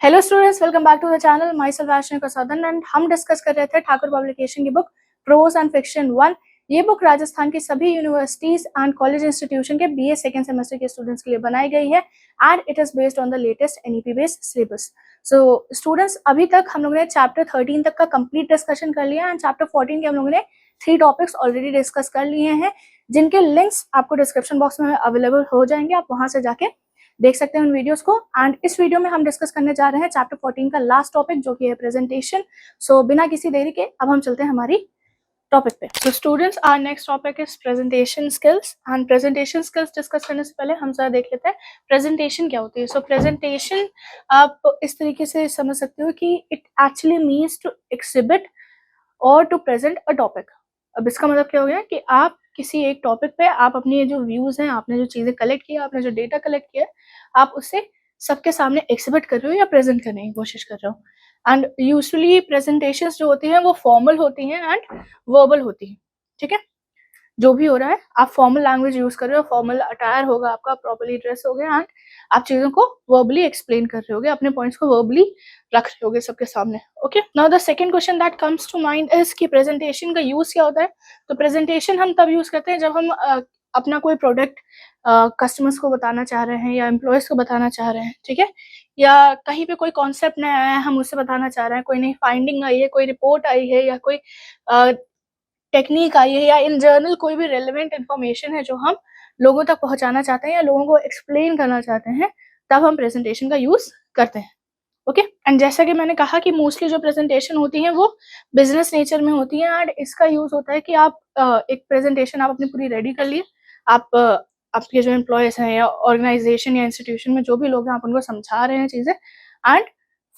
Hello students, welcome back to the channel. माई सेल्फ Vaishnavi Prasadan and हम डिस्कस कर रहे थे ठाकुर पब्लिकेशन की बुक प्रोज एंड फिक्शन 1। ये बुक राजस्थान की सभी यूनिवर्सिटीज एंड कॉलेज इंस्टीट्यूशन के बीए सेकंड सेमेस्टर के स्टूडेंट्स के लिए बनाई गई है and it is based on the latest NEP based syllabus. So students, अभी तक हम लोगों ने चैप्टर 13 तक का कंप्लीट डिस्कशन कर लिया एंड चैप्टर 14 के हम लोगों ने 3 टॉपिक्स ऑलरेडी डिस्कस कर लिए हैं, जिनके लिंक्स आपको डिस्क्रिप्शन बॉक्स में अवेलेबल हो जाएंगे। आप वहां से जाके देख सकते हैं उन वीडियोस को। एंड इस वीडियो में हम डिस्कस करने जा रहे हैं चैप्टर 14 का लास्ट टॉपिक, जो कि है प्रेजेंटेशन। सो बिना किसी देरी के अब हम चलते हैं हमारी टॉपिक पे। So students, our next topic is presentation skills. And presentation skills discuss करने से पहले हम जरा देख लेते हैं प्रेजेंटेशन क्या होती है। सो प्रेजेंटेशन आप इस तरीके से समझ सकते हो कि it actually means to exhibit और टू प्रेजेंट अ टॉपिक। अब इसका मतलब क्या हो गया कि आप किसी एक टॉपिक पे आप अपनी जो व्यूज हैं, आपने जो चीजें कलेक्ट की, आपने जो डेटा कलेक्ट किया, आप उससे सबके सामने एक्सिबिट कर रहे हो या प्रेजेंट करने की कोशिश कर रहे हो। एंड यूजुअली प्रेजेंटेशंस जो होती हैं वो फॉर्मल होती हैं एंड वर्बल होती हैं। ठीक है, जो भी हो रहा है आप फॉर्मल लैंग्वेज यूज कर रहे हो, फॉर्मल अटायर होगा आपका, प्रॉपर्ली ड्रेस हो गया एंड आप चीजों को वर्बली एक्सप्लेन कर रहे होगे, अपने पॉइंट्स को वर्बली रख रहे होगे सबके सामने। Okay, now the second question that comes to mind is कि प्रेजेंटेशन का यूज क्या होता है। तो प्रेजेंटेशन हम तब यूज करते हैं जब हम अपना कोई प्रोडक्ट कस्टमर्स को बताना चाह रहे हैं या एम्प्लॉयज को बताना चाह रहे हैं, ठीक है, या कहीं पे कोई कॉन्सेप्ट नया आया है हम उससे बताना चाह रहे हैं, कोई नई फाइंडिंग आई है, कोई रिपोर्ट आई है, या कोई टेक्निक आई है, या इन जनरल कोई भी रेलेवेंट इन्फॉर्मेशन है जो हम लोगों तक पहुंचाना चाहते हैं या लोगों को एक्सप्लेन करना चाहते हैं, तब हम प्रेजेंटेशन का यूज करते हैं। ओके, एंड जैसा कि मैंने कहा कि मोस्टली जो प्रेजेंटेशन होती है वो बिजनेस नेचर में होती है एंड इसका यूज होता है कि आप एक प्रेजेंटेशन आप अपनी पूरी रेडी कर लिए, आप आपके जो एम्प्लॉयज हैं या ऑर्गेनाइजेशन या इंस्टीट्यूशन में जो भी लोग हैं आप उनको समझा रहे हैं चीजें, एंड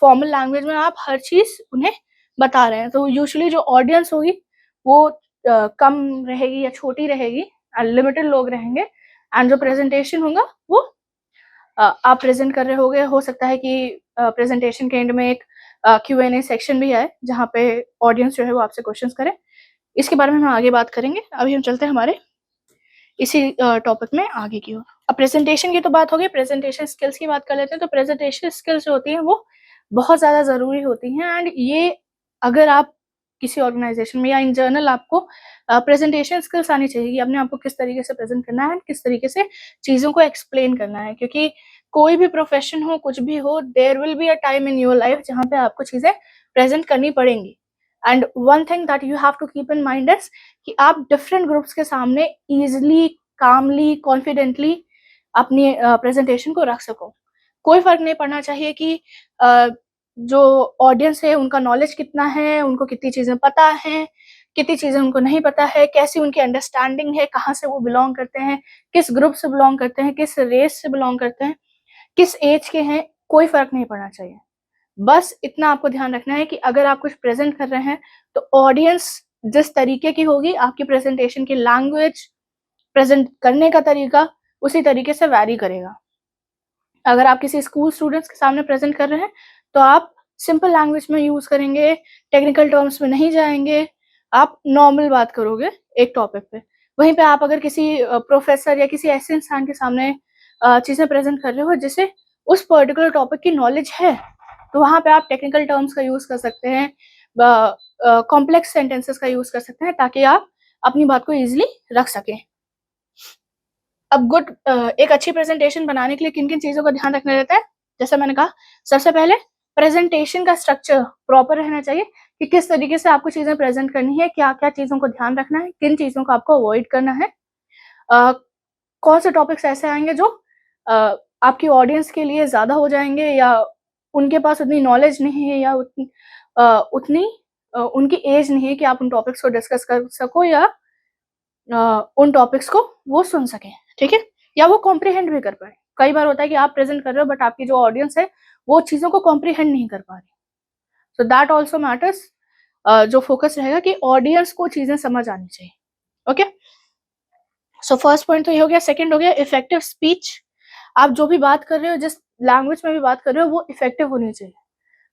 फॉर्मल लैंग्वेज में आप हर चीज उन्हें बता रहे हैं। तो यूजुअली जो ऑडियंस होगी वो कम रहेगी या छोटी रहेगी, लिमिटेड लोग रहेंगे, एंड जो प्रेजेंटेशन होगा वो आप प्रेजेंट कर रहे होगे। हो सकता है कि प्रेजेंटेशन के एंड में एक Q&A सेक्शन भी है जहाँ पे ऑडियंस जो है वो आपसे क्वेश्चंस करे। इसके बारे में हम आगे बात करेंगे। अभी हम चलते हैं हमारे इसी टॉपिक में आगे की ओर। अब प्रेजेंटेशन की तो बात हो गई, प्रेजेंटेशन स्किल्स की बात कर लेते हैं। तो प्रेजेंटेशन स्किल्स जो होती हैं वो बहुत ज़्यादा ज़रूरी होती हैं एंड ये अगर आप किसी ऑर्गेनाइजेशन में या इन जनरल आपको प्रेजेंटेशन स्किल्स आनी चाहिए कि अपने आप को किस तरीके से प्रेजेंट करना है, किस तरीके से चीज़ों को एक्सप्लेन करना है। क्योंकि कोई भी प्रोफेशन हो, कुछ भी हो, there will be a time in your life जहाँ पे आपको चीज़ें प्रेजेंट करनी पड़ेंगी। And one thing that you have to keep in mind is कि आप डिफरेंट ग्रुप्स के सामने इजिली, कामली, कॉन्फिडेंटली अपनी प्रेजेंटेशन को रख सको। कोई फर्क नहीं पड़ना चाहिए कि जो ऑडियंस है उनका नॉलेज कितना है, उनको कितनी चीजें पता हैं, कितनी चीजें उनको नहीं पता है, कैसी उनकी अंडरस्टैंडिंग है, कहाँ से वो बिलोंग करते हैं, किस ग्रुप से बिलोंग करते हैं, किस रेस से बिलोंग करते हैं, किस एज के हैं, कोई फर्क नहीं पड़ना चाहिए। बस इतना आपको ध्यान रखना है कि अगर आप कुछ प्रेजेंट कर रहे हैं तो ऑडियंस जिस तरीके की होगी, आपकी प्रेजेंटेशन की लैंग्वेज, प्रेजेंट करने का तरीका उसी तरीके से वैरी करेगा। अगर आप किसी स्कूल स्टूडेंट्स के सामने प्रेजेंट कर रहे हैं तो आप सिंपल लैंग्वेज में यूज करेंगे, टेक्निकल टर्म्स में नहीं जाएंगे, आप नॉर्मल बात करोगे एक टॉपिक पे। वहीं पे आप अगर किसी प्रोफेसर या किसी ऐसे इंसान के सामने चीजें प्रेजेंट कर रहे हो जिसे उस पर्टिकुलर टॉपिक की नॉलेज है, तो वहां पे आप टेक्निकल टर्म्स का यूज कर सकते हैं, कॉम्प्लेक्स सेंटेंसेस का यूज कर सकते हैं, ताकि आप अपनी बात को इजिली रख सकें। अब एक अच्छी प्रेजेंटेशन बनाने के लिए किन किन चीजों का ध्यान रखना रहता है, जैसा मैंने कहा, सबसे पहले प्रेजेंटेशन का स्ट्रक्चर प्रॉपर रहना चाहिए कि किस तरीके से आपको चीजें प्रेजेंट करनी है, क्या क्या चीजों को ध्यान रखना है, किन चीजों को आपको अवॉइड करना है, कौन से टॉपिक्स ऐसे आएंगे जो आपकी ऑडियंस के लिए ज्यादा हो जाएंगे या उनके पास उतनी नॉलेज नहीं है या उतनी उनकी एज नहीं है कि आप उन टॉपिक्स को डिस्कस कर सको या उन टॉपिक्स को वो सुन सकें, ठीक है, या वो कॉम्प्रिहेंड भी कर पाए। कई बार होता है कि आप प्रेजेंट कर रहे हो बट आपकी जो ऑडियंस है वो चीजों को कॉम्प्रिहेंड नहीं कर पा रही। So that also matters. जो फोकस रहेगा कि ऑडियंस को चीजें समझ आनी चाहिए। ओके, सो फर्स्ट पॉइंट तो ये हो गया। सेकंड हो गया इफेक्टिव स्पीच। आप जो भी बात कर रहे हो, जिस लैंग्वेज में भी बात कर रहे हो, वो इफेक्टिव होनी चाहिए।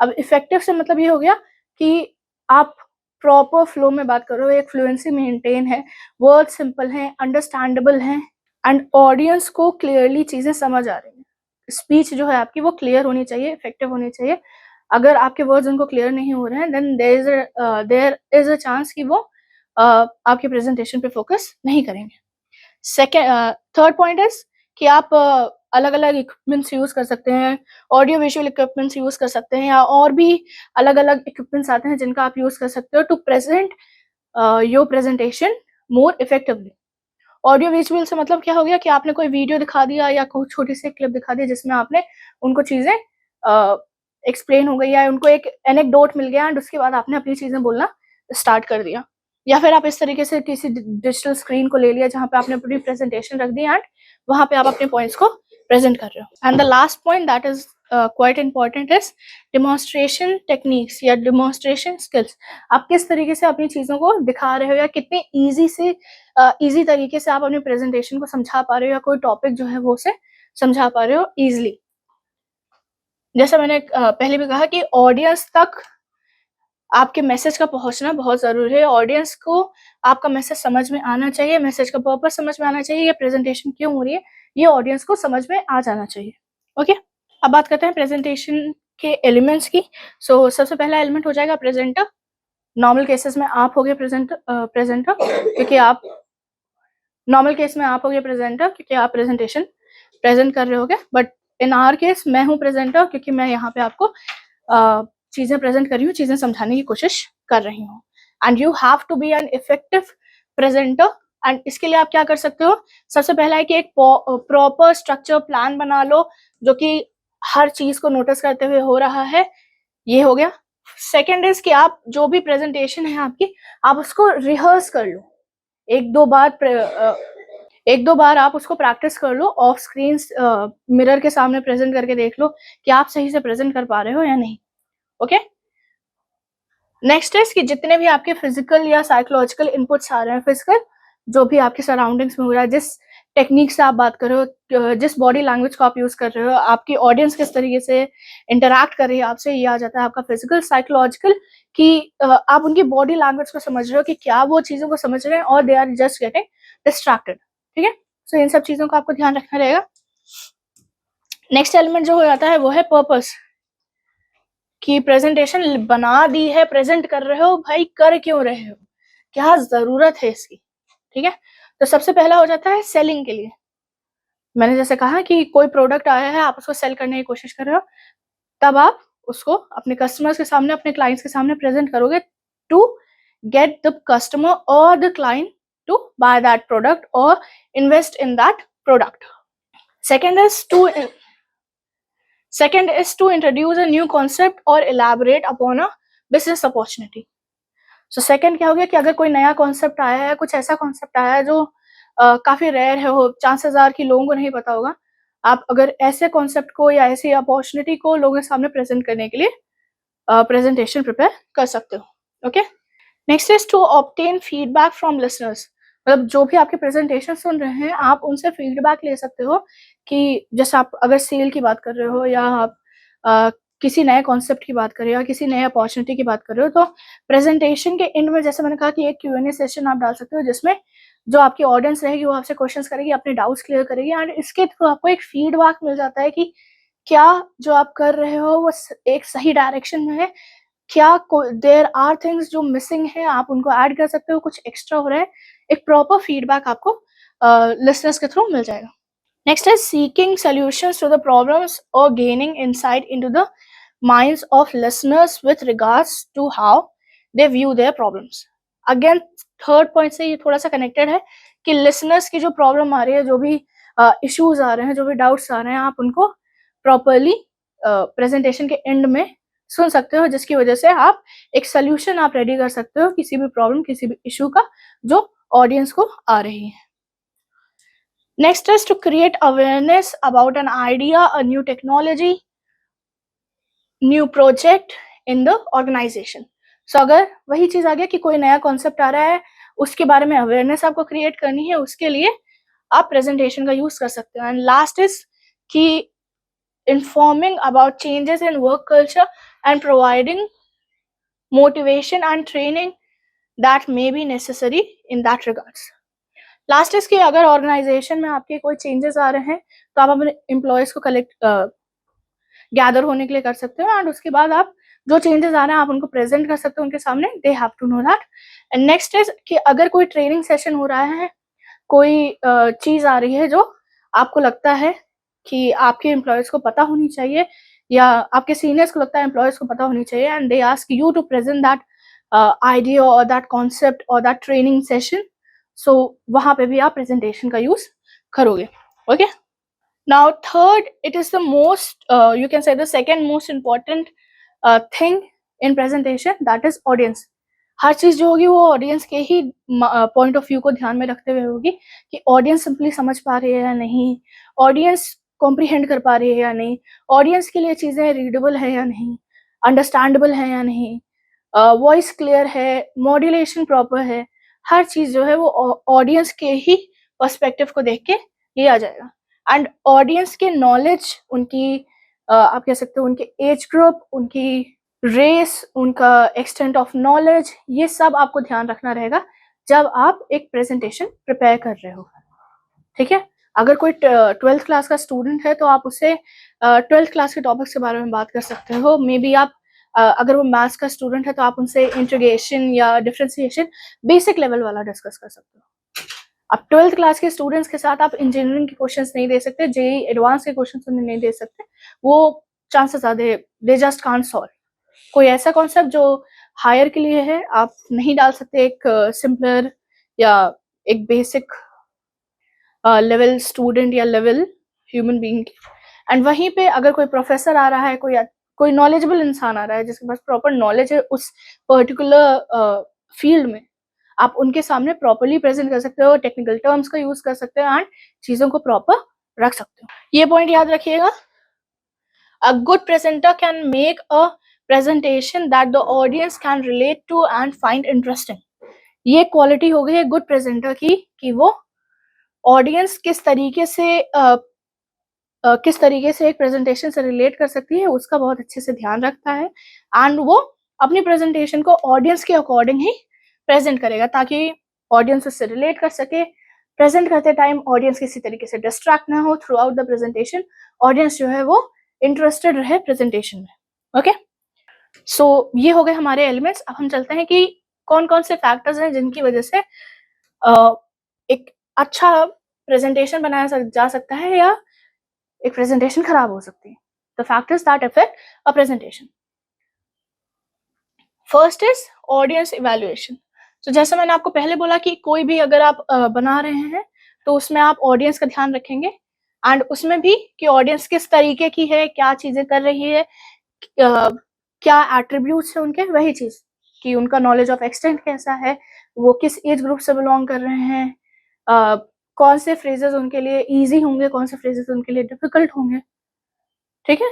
अब इफेक्टिव से मतलब ये हो गया कि आप प्रॉपर फ्लो में बात कर रहे हो, एक फ्लुएंसी मेंटेन है, वर्ड सिंपल हैं, अंडरस्टैंडेबल हैं एंड ऑडियंस को क्लियरली चीजें समझ आ रही हैं। स्पीच जो है आपकी वो क्लियर होनी चाहिए, इफेक्टिव होनी चाहिए। अगर आपके वर्ड्स उनको क्लियर नहीं हो रहे हैं then there is a chance कि वो आपके प्रेजेंटेशन पे फोकस नहीं करेंगे। सेकेंड थर्ड पॉइंट इज कि आप अलग अलग इक्विपमेंट्स यूज कर सकते हैं, ऑडियो विजुअल इक्विपमेंट्स यूज कर सकते हैं, या और भी अलग अलग इक्विपमेंट्स आते हैं जिनका आप यूज कर सकते हो to present your presentation more effectively. Audio visual से मतलब क्या हो गया कि आपने कोई वीडियो दिखा दिया या कोई छोटी सी क्लिप दिखा दी जिसमें आपने उनको चीजें एक्सप्लेन हो गई या उनको एक एनेक्डोट मिल गया एंड उसके बाद आपने अपनी चीजें बोलना स्टार्ट कर दिया। या फिर आप इस तरीके से किसी डिजिटल स्क्रीन को ले लिया जहाँ पे आपने पूरी प्रेजेंटेशन रख दी एंड वहां पे आप अपने पॉइंट्स को प्रेजेंट कर रहे हो। And the last point that is quite important is demonstration techniques या डिमॉन्स्ट्रेशन स्किल्स। आप किस तरीके से अपनी चीजों को दिखा रहे हो या कितने ईजी तरीके से आप अपनी प्रेजेंटेशन को समझा पा रहे हो या कोई टॉपिक जो है वो उसे समझा पा रहे हो ईजिली। जैसा मैंने पहले भी कहा कि ऑडियंस तक आपके मैसेज का पहुंचना बहुत जरूरी है। ऑडियंस को आपका मैसेज समझ में आना चाहिए, मैसेज का पर्पस समझ में आना चाहिए, ये प्रेजेंटेशन क्यों हो रही है ये ऑडियंस को समझ में आ जाना चाहिए। ओके, अब बात करते हैं प्रेजेंटेशन के एलिमेंट्स की। सो सबसे पहला एलिमेंट हो जाएगा प्रेजेंटर। नॉर्मल केसेस में आप होगे प्रेजेंटर क्योंकि आप नॉर्मल केस में आप होगे प्रेजेंटर क्योंकि आप प्रेजेंटेशन प्रेजेंट कर रहे होगे, बट इन आवर केस मैं हूँ प्रेजेंटर क्योंकि मैं यहाँ पे आपको चीजें प्रेजेंट कर रही हूँ, चीजें समझाने की कोशिश कर रही हूँ। And you have to be an effective presenter. And इसके लिए आप क्या कर सकते हो, सबसे पहला है कि एक प्रॉपर स्ट्रक्चर प्लान बना लो जो कि हर चीज को नोटिस करते हुए हो रहा है, ये हो गया। सेकेंड इज कि आप जो भी प्रेजेंटेशन है आपकी, आप उसको रिहर्स कर लो, एक दो बार आप उसको प्रैक्टिस कर लो, ऑफ स्क्रीन मिरर के सामने प्रेजेंट करके देख लो कि आप सही से प्रेजेंट कर पा रहे हो या नहीं। ओके, नेक्स्ट इज कि जितने भी आपके फिजिकल या साइकोलॉजिकल इनपुट्स आ रहे हैं, फिजिकल जो भी आपके सराउंडिंग्स में हो रहा है, जिस टेक्निक से आप बात कर रहे हो, जिस बॉडी लैंग्वेज को आप यूज कर रहे हो, आपकी ऑडियंस किस तरीके से इंटरैक्ट कर रही है आपसे, ये आ जाता है आपका फिजिकल। साइकोलॉजिकल कि आप उनकी बॉडी लैंग्वेज को समझ रहे हो कि क्या वो चीजों को समझ रहे हैं और they are just getting distracted. ठीक है, सो इन सब चीजों का आपको ध्यान रखना रहेगा। नेक्स्ट एलिमेंट जो हो जाता है वो है पर्पस, कि प्रेजेंटेशन बना दी है, प्रेजेंट कर रहे हो, भाई कर क्यों रहे हो, क्या जरूरत है इसकी। ठीक है, तो सबसे पहला हो जाता है सेलिंग के लिए। मैंने जैसे कहा कि कोई प्रोडक्ट आया है, आप उसको सेल करने की कोशिश कर रहे हो, तब आप उसको अपने कस्टमर्स के सामने, अपने क्लाइंट्स के सामने प्रेजेंट करोगे टू गेट द कस्टमर और the client to buy that product और invest in that product. Second is to introduce a new concept or elaborate upon a business opportunity. So second क्या हो गया कि अगर कोई नया कॉन्सेप्ट आया है, कुछ ऐसा कॉन्सेप्ट आया है जो काफी रेयर है, हो चांसेस आर कि लोगों को नहीं पता होगा, आप अगर ऐसे कॉन्सेप्ट को या ऐसी अपॉर्चुनिटी को लोगों के सामने प्रेजेंट करने के लिए प्रेजेंटेशन प्रिपेयर कर सकते हो। Okay, next is to obtain feedback from listeners. मतलब जो भी आपके प्रेजेंटेशन सुन रहे हैं, आप उनसे फीडबैक ले सकते हो कि जैसे आप अगर सेल की बात कर रहे हो या आप किसी नए कॉन्सेप्ट की बात कर रहे हो या किसी नए अपॉर्चुनिटी की बात कर रहे हो, तो प्रेजेंटेशन के एंड में जैसे मैंने कहा कि एक Q&A सेशन आप डाल सकते हो जिसमें जो आपकी ऑडियंस रहेगी वो आपसे क्वेश्चंस करेगी, अपने डाउट्स क्लियर करेगी एंड इसके थ्रू आपको एक फीडबैक मिल जाता है कि क्या जो आप कर रहे हो वो एक सही डायरेक्शन में है, क्या देयर आर थिंग्स जो मिसिंग है, आप उनको ऐड कर सकते हो, कुछ एक्स्ट्रा हो रहा है, एक प्रॉपर फीडबैक आपको लिसनर्स के थ्रू मिल जाएगा। Next is seeking solutions to the problems or gaining insight into the minds of listeners with regards to how they view their problems. Again, third point से ये थोड़ा सा कनेक्टेड है कि listeners की जो प्रॉब्लम आ रही है, जो भी इश्यूज आ रहे हैं, जो भी डाउट्स आ रहे हैं, आप उनको प्रॉपरली प्रेजेंटेशन के एंड में सुन सकते हो, जिसकी वजह से आप एक सोल्यूशन आप रेडी कर सकते हो किसी भी प्रॉब्लम, किसी भी इशू का जो ऑडियंस को आ रही है। Next is to create awareness about an idea, a new technology, new project in the organization. So अगर वही चीज आ गया कि कोई नया कॉन्सेप्ट आ रहा है, उसके बारे में अवेयरनेस आपको क्रिएट करनी है, उसके लिए आप प्रेजेंटेशन का यूज कर सकते हो। एंड लास्ट इज कि informing about changes in work culture and providing motivation and training that may be necessary in that regards. Last is कि अगर ऑर्गेनाइजेशन में आपके कोई चेंजेस आ रहे हैं तो आप अपने एम्प्लॉयज को गैदर होने के लिए कर सकते हो, एंड उसके बाद आप जो चेंजेस आ रहे हैं आप उनको प्रेजेंट कर सकते हो उनके सामने, they have to know that. And next is कि अगर कोई ट्रेनिंग सेशन हो रहा है, कोई चीज आ रही है जो आपको लगता है कि आपके एम्प्लॉयज को पता होनी चाहिए या आपके सीनियर्स को लगता है एम्प्लॉयज को पता होनी चाहिए, and they ask you to present that idea और दैट कॉन्सेप्ट और दैट ट्रेनिंग सेशन, सो वहां पे भी आप प्रेजेंटेशन का यूज करोगे। Okay, now third, it is the most, you can say the second most important thing in presentation, that is audience. हर चीज जो होगी वो ऑडियंस के ही पॉइंट ऑफ व्यू को ध्यान में रखते हुए होगी कि ऑडियंस सिंपली समझ पा रही है या नहीं, ऑडियंस कॉम्प्रीहेंड कर पा रही है या नहीं, ऑडियंस के लिए चीजें रीडेबल है या नहीं, अंडरस्टैंडेबल है या नहीं, वॉइस क्लियर है, मॉड्यूलेशन प्रॉपर है। हर चीज जो है वो ऑडियंस के ही पर्सपेक्टिव को देख के लिया जाएगा। एंड ऑडियंस के नॉलेज, उनकी आप कह सकते हो उनके एज ग्रुप, उनकी रेस, उनका एक्सटेंट ऑफ नॉलेज, ये सब आपको ध्यान रखना रहेगा जब आप एक प्रेजेंटेशन प्रिपेयर कर रहे हो। ठीक है, अगर कोई 12th क्लास का स्टूडेंट है तो आप उससे 12th क्लास के टॉपिक्स के बारे में बात कर सकते हो। मे बी आप अगर वो मैथ्स का स्टूडेंट है तो आप उनसे इंटीग्रेशन या डिफरेंशिएशन बेसिक लेवल वाला डिस्कस कर सकते हो। अब 12th क्लास के स्टूडेंट्स के साथ आप इंजीनियरिंग के क्वेश्चंस नहीं दे सकते, जेई एडवांस के क्वेश्चंस उन्हें नहीं दे सकते, वो चांसेस ज्यादा है दे जस्ट कांट सॉल्व। कोई ऐसा कॉन्सेप्ट जो हायर के लिए है आप नहीं डाल सकते एक सिंपलर या एक बेसिक लेवल स्टूडेंट या लेवल ह्यूमन बीइंग। एंड वहीं पे अगर कोई प्रोफेसर आ रहा है, कोई नॉलेजेबल इंसान आ रहा है जिसके पास प्रॉपर नॉलेज है उस पर्टिकुलर फील्ड में, आप उनके सामने प्रॉपरली प्रेजेंट कर सकते हो, टेक्निकल टर्म्स का यूज कर सकते हो एंड चीजों को प्रॉपर रख सकते हो। ये पॉइंट याद रखिएगा। A good presenter can make a presentation that the audience can relate to and find interesting. ये क्वालिटी हो गई है गुड प्रेजेंटर की कि वो ऑडियंस किस तरीके से एक प्रेजेंटेशन से रिलेट कर सकती है उसका बहुत अच्छे से ध्यान रखता है, एंड वो अपनी प्रेजेंटेशन को ऑडियंस के अकॉर्डिंग ही प्रेजेंट करेगा ताकि ऑडियंस उससे रिलेट कर सके। प्रेजेंट करते टाइम ऑडियंस किसी तरीके से डिस्ट्रैक्ट ना हो, through out the presentation audience जो है वो इंटरेस्टेड रहे प्रेजेंटेशन में। ओके, सो ये हो गए हमारे एलिमेंट्स। अब हम चलते हैं कि कौन कौन से फैक्टर्स हैं जिनकी वजह से एक अच्छा प्रेजेंटेशन बनाया जा सकता है या एक प्रेजेंटेशन खराब हो सकती है। The factors that affect a presentation, first is audience evaluation. तो जैसे मैंने आपको पहले बोला कि कोई भी अगर आप बना रहे हैं तो उसमें आप ऑडियंस का ध्यान रखेंगे, एंड उसमें भी कि ऑडियंस किस तरीके की है, क्या चीजें कर रही है, क्या एट्रीब्यूट्स है उनके, वही चीज कि उनका नॉलेज ऑफ एक्सटेंट कैसा है, वो किस एज ग्रुप से बिलोंग कर रहे हैं, कौन से फ्रेजेस उनके लिए इजी होंगे, कौन से फ्रेजेस उनके लिए डिफिकल्ट होंगे। ठीक है,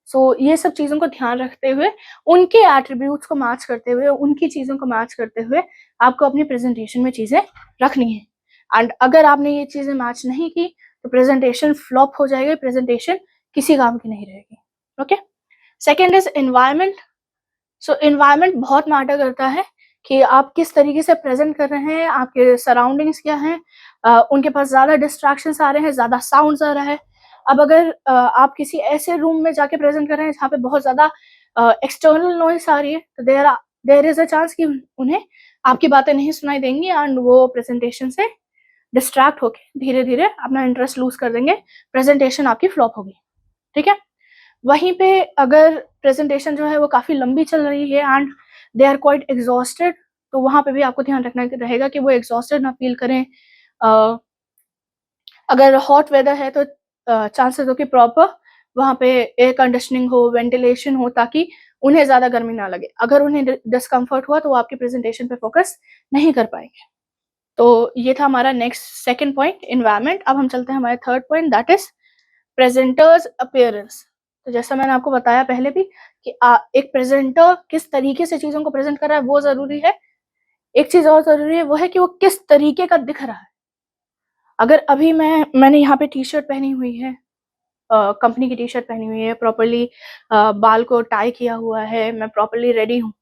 सो ये सब चीजों को ध्यान रखते हुए, उनके एट्रीब्यूट्स को मैच करते हुए, उनकी चीजों को मैच करते हुए आपको अपनी प्रेजेंटेशन में चीजें रखनी है। एंड अगर आपने ये चीजें मैच नहीं की तो प्रेजेंटेशन फ्लॉप हो जाएगी, प्रेजेंटेशन किसी काम की नहीं रहेगी। Okay, second is environment. So environment बहुत मैटर करता है कि आप किस तरीके से प्रेजेंट कर रहे हैं, आपके सराउंडिंग्स क्या हैं, उनके पास ज्यादा डिस्ट्रैक्शंस आ रहे हैं, ज्यादा साउंड्स आ रहा है। अब अगर आप किसी ऐसे रूम में जाके प्रेजेंट कर रहे हैं जहाँ पे बहुत ज्यादा एक्सटर्नल नॉइस आ रही है तो देयर इज अ चांस कि उन्हें आपकी बातें नहीं सुनाई देंगी एंड वो प्रेजेंटेशन से डिस्ट्रैक्ट होके धीरे धीरे अपना इंटरेस्ट लूज कर देंगे, प्रेजेंटेशन आपकी फ्लॉप होगी। ठीक है, वहीं पे अगर प्रेजेंटेशन जो है वो काफी लंबी चल रही है and they are quite exhausted, तो वहां पे भी आपको ध्यान रखना रहेगा कि वो एग्जॉस्टेड ना फील करें। अगर हॉट वेदर है तो चांसेस हो कि प्रॉपर वहां पे एयर कंडीशनिंग हो, वेंटिलेशन हो, ताकि उन्हें ज्यादा गर्मी ना लगे। अगर उन्हें डिस्कम्फर्ट हुआ तो वो आपकी प्रेजेंटेशन पे फोकस नहीं कर पाएंगे। तो ये था हमारा नेक्स्ट सेकेंड पॉइंट, एनवायरमेंट। अब हम चलते हैं हमारे third point, that is presenters appearance. तो जैसा मैंने आपको बताया पहले भी कि एक प्रेजेंटर किस तरीके से चीजों को प्रेजेंट कर रहा है वो जरूरी है, एक चीज और जरूरी है वो है कि वो किस तरीके का दिख रहा है। अगर अभी मैंने यहाँ पे टी शर्ट पहनी हुई है, कंपनी की टी शर्ट पहनी हुई है, प्रॉपरली बाल को टाई किया हुआ है, मैं प्रॉपरली रेडी हूँ,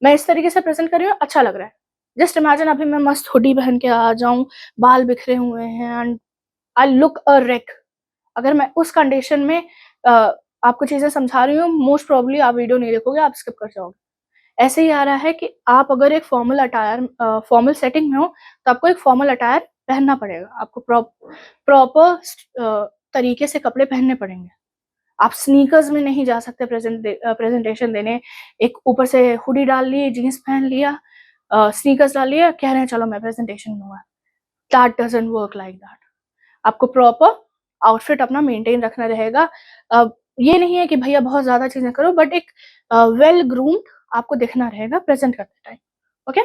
मैं इस तरीके से प्रेजेंट कर रही हूँ, अच्छा लग रहा है, जस्ट इमेजिन अभी मैं मस्त हुडी पहन के आ जाऊं, बाल बिखरे हुए हैं and I look a wreck. अगर मैं उस कंडीशन में आपको चीजें समझा रही हूँ, मोस्ट प्रोबेबली आप वीडियो नहीं देखोगे, आप स्किप कर जाओगे। ऐसे ही आ रहा है कि आप अगर एक फॉर्मल अटायर फॉर्मल सेटिंग में हो तो आपको एक फॉर्मल अटायर पहनना पड़ेगा, आपको प्रॉपर तरीके से कपड़े पहनने पड़ेंगे। आप स्नीकर्स में नहीं जा सकते प्रेजेंटेशन देने। एक ऊपर से हुडी डाल ली, जीन्स पहन लिया, स्नीकर्स डाल लिया, कह रहे हैं चलो मैं प्रेजेंटेशन दूंगा। That doesn't work like that. आपको प्रॉपर आउटफिट अपना मेंटेन रखना रहेगा। ये नहीं है कि भैया बहुत ज्यादा चीजें करो, बट एक वेल ग्रूम्ड आपको दिखना रहेगा प्रेजेंट करते time. Okay,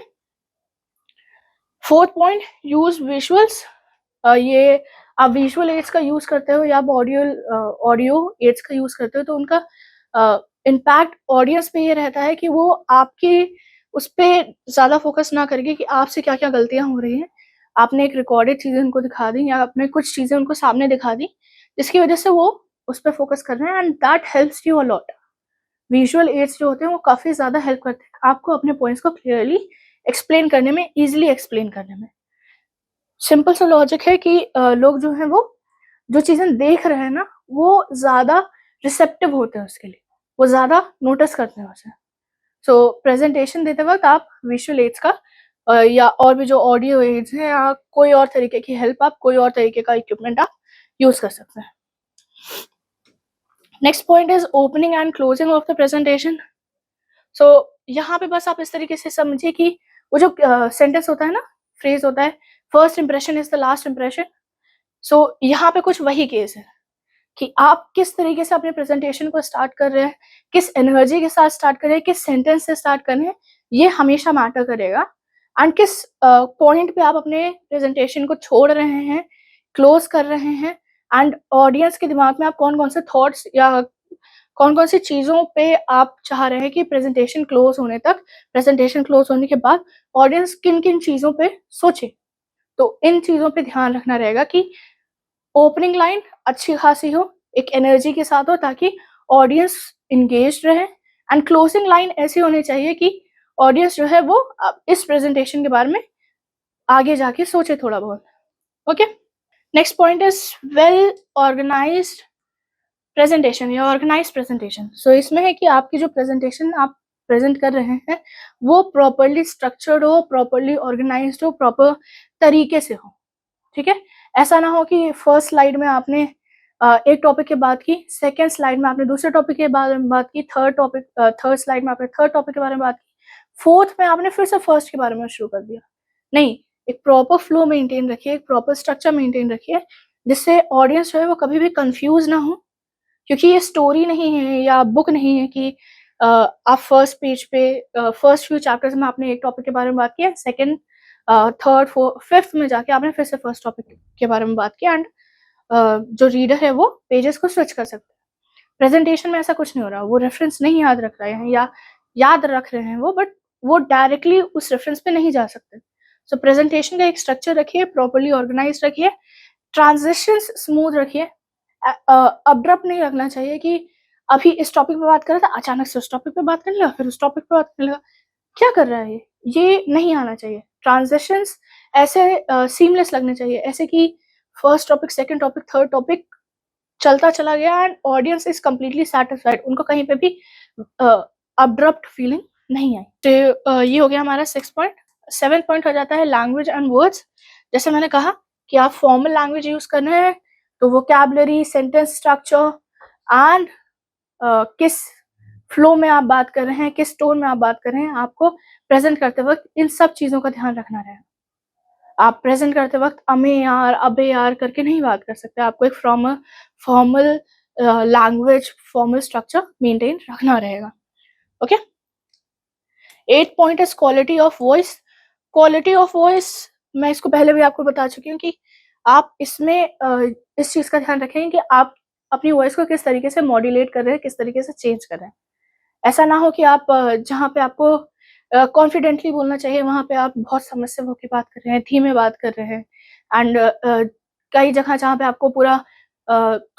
fourth point, use visuals. ये आप विजुअल एड्स का यूज करते हो या आप ऑडियो एड्स का यूज करते हो तो उनका इम्पैक्ट ऑडियंस पे ये रहता है कि वो आपके उस पर ज्यादा फोकस ना करके कि आपसे क्या क्या गलतियां हो रही हैं। आपने एक रिकॉर्डेड चीजें उनको दिखा दी या आपने कुछ चीजें उनको सामने दिखा दी जिसकी वजह से वो उस पर फोकस कर रहे हैं, and that helps you a lot. Visual aids जो होते हैं वो काफी ज्यादा हेल्प करते हैं आपको अपने पॉइंट्स को क्लियरली एक्सप्लेन करने में, इजिली एक्सप्लेन करने में। सिंपल सा लॉजिक है कि लोग जो हैं वो जो चीजें देख रहे हैं ना वो ज्यादा रिसेप्टिव होते हैं उसके लिए, वो ज्यादा नोटिस करते हैं उसे। सो प्रेजेंटेशन देते वक्त आप विजुअल एड्स का या और भी जो ऑडियो एड्स हैं या कोई और तरीके की हेल्प, आप कोई और तरीके का इक्विपमेंट आप यूज कर सकते हैं। Next point is opening and closing of the presentation. So यहाँ पे बस आप इस तरीके से समझिए कि वो जो सेंटेंस होता है ना, फ्रेज होता है, first impression is the last impression. So यहाँ पे कुछ वही केस है कि आप किस तरीके से अपने प्रेजेंटेशन को स्टार्ट कर रहे हैं, किस एनर्जी के साथ स्टार्ट कर रहे हैं, किस सेंटेंस से स्टार्ट कर रहे हैं, ये हमेशा मैटर करेगा। एंड किस पॉइंट पे आप अपने प्रेजेंटेशन को छोड़ रहे हैं, क्लोज कर रहे हैं, एंड ऑडियंस के दिमाग में आप कौन कौन से थॉट्स या कौन कौन सी चीज़ों पे आप चाह रहे हैं कि प्रेजेंटेशन क्लोज होने तक, प्रेजेंटेशन क्लोज होने के बाद ऑडियंस किन किन चीज़ों पे सोचे। तो इन चीज़ों पे ध्यान रखना रहेगा कि ओपनिंग लाइन अच्छी खासी हो, एक एनर्जी के साथ हो ताकि ऑडियंस इंगेज रहे, एंड क्लोजिंग लाइन ऐसी होनी चाहिए कि ऑडियंस जो है वो इस प्रेजेंटेशन के बारे में आगे जाके सोचे थोड़ा बहुत। Okay, next point is well organised presentation या ऑर्गेनाइज्ड प्रेजेंटेशन। सो इसमें है कि आपकी जो प्रेजेंटेशन आप प्रेजेंट कर रहे हैं वो प्रॉपरली स्ट्रक्चर्ड हो, प्रॉपरली ऑर्गेनाइज्ड हो, प्रॉपर तरीके से हो। ठीक है, ऐसा ना हो कि फर्स्ट स्लाइड में आपने एक टॉपिक की बात की, सेकेंड स्लाइड में आपने दूसरे टॉपिक के बारे में बात की, थर्ड स्लाइड में आपने थर्ड टॉपिक के बारे में बात की, फोर्थ में आपने फिर से फर्स्ट के बारे में शुरू कर दिया। नहीं, एक प्रॉपर फ्लो मेंटेन रखिए, एक प्रॉपर स्ट्रक्चर मेंटेन रखिए जिससे ऑडियंस जो है वो कभी भी कंफ्यूज ना हो। क्योंकि ये स्टोरी नहीं है या बुक नहीं है कि आप फर्स्ट पेज पे फर्स्ट फ्यू चैप्टर्स में आपने एक टॉपिक के बारे में बात किया, सेकंड थर्ड फोर्थ फिफ्थ में जाके आपने फिर से फर्स्ट टॉपिक के बारे में बात किया, एंड जो रीडर है वो पेजेस को स्विच कर सकते हैं। प्रेजेंटेशन में ऐसा कुछ नहीं हो रहा, वो रेफरेंस नहीं याद रख रहे हैं या याद रख रहे हैं वो, बट वो डायरेक्टली उस रेफरेंस पे नहीं जा सकते। सो प्रेजेंटेशन का एक स्ट्रक्चर रखिए, प्रॉपरली ऑर्गेनाइज रखिए, ट्रांजिशंस स्मूथ रखिए, अब्रप्ट नहीं रखना चाहिए कि अभी इस टॉपिक पे बात कर रहा था अचानक से उस टॉपिक पे बात करने लगा, फिर उस टॉपिक पे बात करने लगा, क्या कर रहा है ये नहीं आना चाहिए। ट्रांजिशंस ऐसे सीमलेस लगने चाहिए, ऐसे कि first topic, second topic, third topic चलता चला गया and audience is completely satisfied, उनको कहीं पे भी अब्रप्ट फीलिंग नहीं आई। तो ये हो गया हमारा 6 पॉइंट। 7 पॉइंट हो जाता है लैंग्वेज एंड वर्ड्स। जैसे मैंने कहा कि आप फॉर्मल लैंग्वेज यूज कर रहे हैं तो वोकैबुलरी, सेंटेंस स्ट्रक्चर एंड किस फ्लो में आप बात कर रहे हैं, किस टोन में आप बात कर रहे हैं, आपको प्रेजेंट करते वक्त इन सब चीजों का ध्यान रखना रहेगा। आप प्रेजेंट करते वक्त अमे यार, अबे यार करके नहीं बात कर सकते, आपको एक formal language, formal structure maintain रखना रहेगा। Okay, 8 point is quality of voice. Quality of voice मैं इसको पहले भी आपको बता चुकी हूँ कि आप इसमें इस चीज का ध्यान रखेंगे कि आप अपनी वॉइस को किस तरीके से मॉड्यूलेट कर रहे हैं, किस तरीके से चेंज कर रहे हैं। ऐसा ना हो कि आप जहाँ पे आपको कॉन्फिडेंटली बोलना चाहिए वहां पे आप बहुत समस्या होकर बात कर रहे हैं, धीमे बात कर रहे हैं, एंड कई जगह जहाँ पे आपको पूरा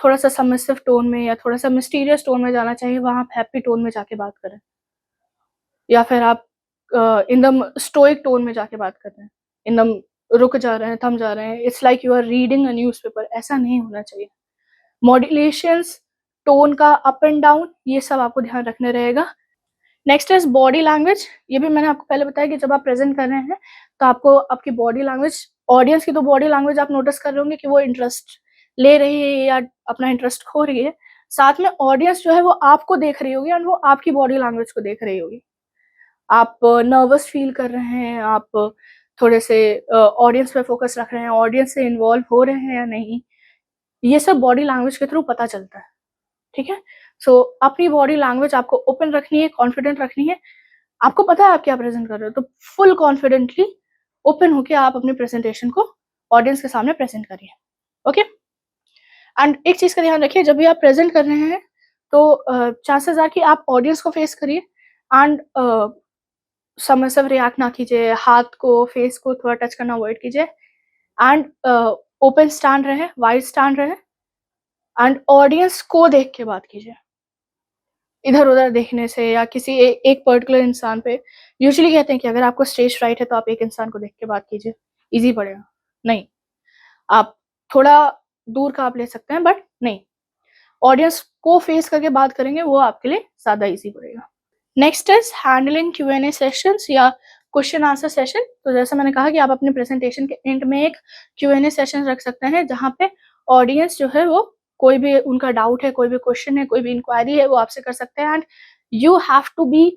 थोड़ा सा सबमिसिव टोन में या थोड़ा सा मिस्टीरियस टोन में जाना चाहिए वहां आप हैप्पी टोन में जाके बात करें, या फिर आप इन द स्टोइक टोन में जाके बात कर रहे हैं, एकदम रुक जा रहे हैं, थम जा रहे हैं, it's like you are reading a newspaper, ऐसा नहीं होना चाहिए। मॉड्यूलेशंस, टोन का अप एंड डाउन, ये सब आपको ध्यान रखना रहेगा। Next is body language. ये भी मैंने आपको पहले बताया कि जब आप प्रेजेंट कर रहे हैं तो आपको आपकी बॉडी लैंग्वेज, ऑडियंस की तो बॉडी लैंग्वेज आप नोटिस कर रहे होंगे कि वो इंटरेस्ट ले रही है या अपना इंटरेस्ट खो रही है। साथ में ऑडियंस जो है वो आपको देख रही होगी और वो आपकी बॉडी लैंग्वेज को देख रही होगी। आप नर्वस फील कर रहे हैं, आप थोड़े से ऑडियंस पे फोकस रख रहे हैं, ऑडियंस से इन्वॉल्व हो रहे हैं या नहीं, ये सब बॉडी लैंग्वेज के थ्रू पता चलता है। ठीक है, सो अपनी बॉडी लैंग्वेज आपको ओपन रखनी है, कॉन्फिडेंट रखनी है। आपको पता है आप क्या प्रेजेंट कर रहे हो, तो फुल कॉन्फिडेंटली ओपन होके आप अपने प्रेजेंटेशन को ऑडियंस के सामने प्रेजेंट करिए। ओके, एंड एक चीज का ध्यान रखिए, जब भी आप प्रेजेंट कर रहे हैं तो चांसेस आर कि आप ऑडियंस को फेस करिए एंड समय से रिएक्ट ना कीजिए, हाथ को, फेस को थोड़ा टच करना अवॉइड कीजिए एंड ओपन स्टैंड रहे, वाइड स्टैंड रहे एंड ऑडियंस को देख के बात कीजिए, इधर-उधर देखने से या किसी एक पर्टिकुलर इंसान पे। यूजुअली कहते हैं कि अगर आपको स्टेज फ्राइट है तो आप एक इंसान को देख के बात कीजिए, ईज़ी पड़ेगा। नहीं, आप थोड़ा दूर का आप ले सकते हैं बट नहीं, ऑडियंस को फेस करके बात करेंगे वो आपके लिए ज़्यादा ईज़ी पड़ेगा। Next is handling Q&A sessions या क्वेश्चन आंसर सेशन। तो जैसा मैंने कहा कि आप अपने प्रेजेंटेशन के एंड में एक Q&A सेशन रख सकते हैं जहाँ पे ऑडियंस जो है वो कोई भी उनका डाउट है, कोई भी क्वेश्चन है, कोई भी इंक्वायरी है वो आपसे कर सकते हैं and you have to be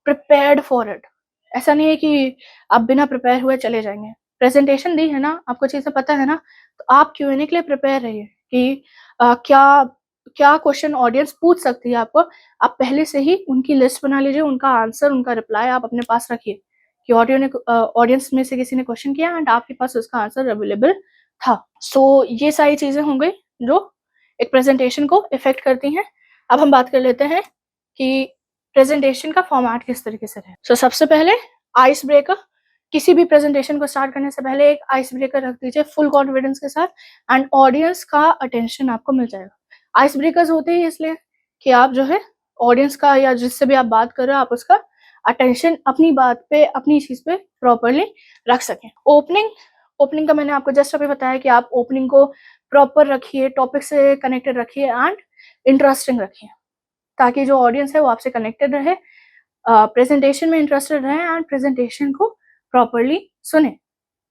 prepared for it. ऐसा नहीं है कि आप बिना प्रिपेयर हुए चले जाएंगे। प्रेजेंटेशन दी है ना, आपको चीज़ें पता है ना, तो आप Q&A के लिए प्रिपेयर रहिए कि क्या क्या क्वेश्चन ऑडियंस पूछ सकती है आपको। आप पहले से ही उनकी लिस्ट बना लीजिए, उनका आंसर, उनका रिप्लाई आप अपने पास रखिए कि ऑडियंस में से किसी ने क्वेश्चन किया एंड आपके पास उसका आंसर अवेलेबल था। सो ये सारी चीज़ें हो गई जो एक प्रेजेंटेशन को इफेक्ट करती हैं। अब हम बात कर लेते हैं कि प्रेजेंटेशन का फॉर्मेट किस तरीके से है। सो सबसे पहले आइस ब्रेकर। किसी भी प्रेजेंटेशन को स्टार्ट करने से पहले एक आइस ब्रेकर रख दीजिए फुल कॉन्फिडेंस के साथ एंड ऑडियंस का अटेंशन आपको मिल जाएगा। आइस ब्रेकर्स होते ही इसलिए कि आप जो है ऑडियंस का या जिससे भी आप बात कर रहे हो आप उसका अटेंशन अपनी बात पे, अपनी चीज पे प्रॉपरली रख सकें। ओपनिंग का मैंने आपको जस्ट अभी बताया कि आप ओपनिंग को प्रॉपर रखिए, टॉपिक से कनेक्टेड रखिए एंड इंटरेस्टिंग रखिए ताकि जो ऑडियंस है वो आपसे कनेक्टेड रहे, प्रेजेंटेशन में इंटरेस्टेड रहे एंड प्रेजेंटेशन को प्रॉपरली सुने।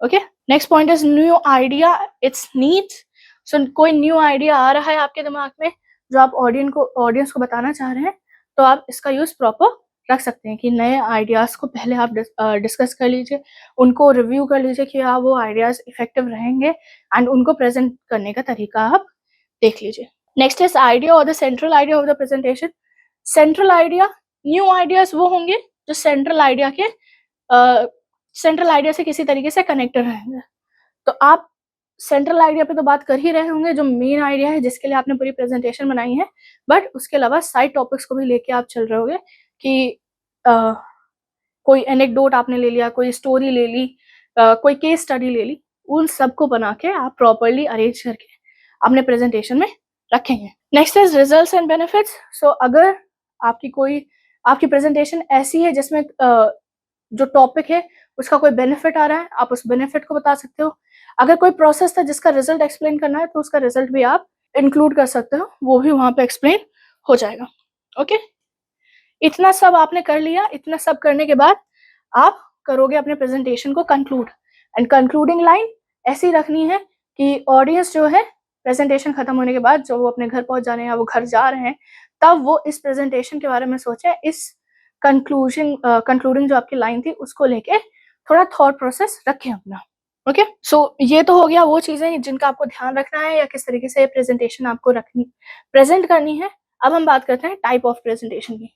Okay, next point is new idea, it's needs. So कोई न्यू आइडिया आ रहा है आपके दिमाग में जो आप ऑडियंस को बताना चाह रहे हैं, तो आप इसका यूज प्रॉपर रख सकते हैं कि नए आइडियाज को पहले आप डिस्कस कर लीजिए, उनको रिव्यू कर लीजिए कि हाँ वो आइडियाज इफेक्टिव रहेंगे एंड उनको प्रेजेंट करने का तरीका आप देख लीजिए। नेक्स्ट इज आइडिया और the central idea of the presentation. Central idea, new ideas वो होंगे जो सेंट्रल आइडिया से किसी तरीके से कनेक्टेड रहेंगे। तो आप सेंट्रल आइडिया पे तो बात कर ही रहे होंगे जो मेन आइडिया है जिसके लिए आपने पूरी प्रेजेंटेशन बनाई है, बट उसके अलावा साइड टॉपिक्स को भी लेके आप चल रहे होंगे कि कोई एनेक्डोट आपने ले लिया, कोई स्टोरी ले ली, कोई केस स्टडी ले ली, उन सबको बना के आप प्रॉपरली अरेंज करके अपने प्रेजेंटेशन में रखेंगे। Next is results and benefits. So अगर आपकी प्रेजेंटेशन ऐसी है जिसमें जो टॉपिक है उसका कोई बेनिफिट आ रहा है, आप उस बेनिफिट को बता सकते हो। अगर कोई प्रोसेस था जिसका रिजल्ट एक्सप्लेन करना है तो उसका रिजल्ट भी आप इंक्लूड कर सकते हो, वो भी वहां पे एक्सप्लेन हो जाएगा। ओके, इतना सब आपने कर लिया। इतना सब करने के बाद आप करोगे अपने प्रेजेंटेशन को कंक्लूड एंड कंक्लूडिंग लाइन ऐसी रखनी है कि ऑडियंस जो है प्रेजेंटेशन खत्म होने के बाद जो वो अपने घर पहुंच जा रहे हैं या वो घर जा रहे हैं तब वो इस प्रेजेंटेशन के बारे में सोचे, इस कंक्लूडिंग जो आपकी लाइन थी उसको लेके थोड़ा थॉट प्रोसेस रखें अपना। ओके, सो ये तो हो गया वो चीजें जिनका आपको ध्यान रखना है या किस तरीके से प्रेजेंटेशन आपको प्रेजेंट करनी है। अब हम बात करते हैं टाइप ऑफ प्रेजेंटेशन की।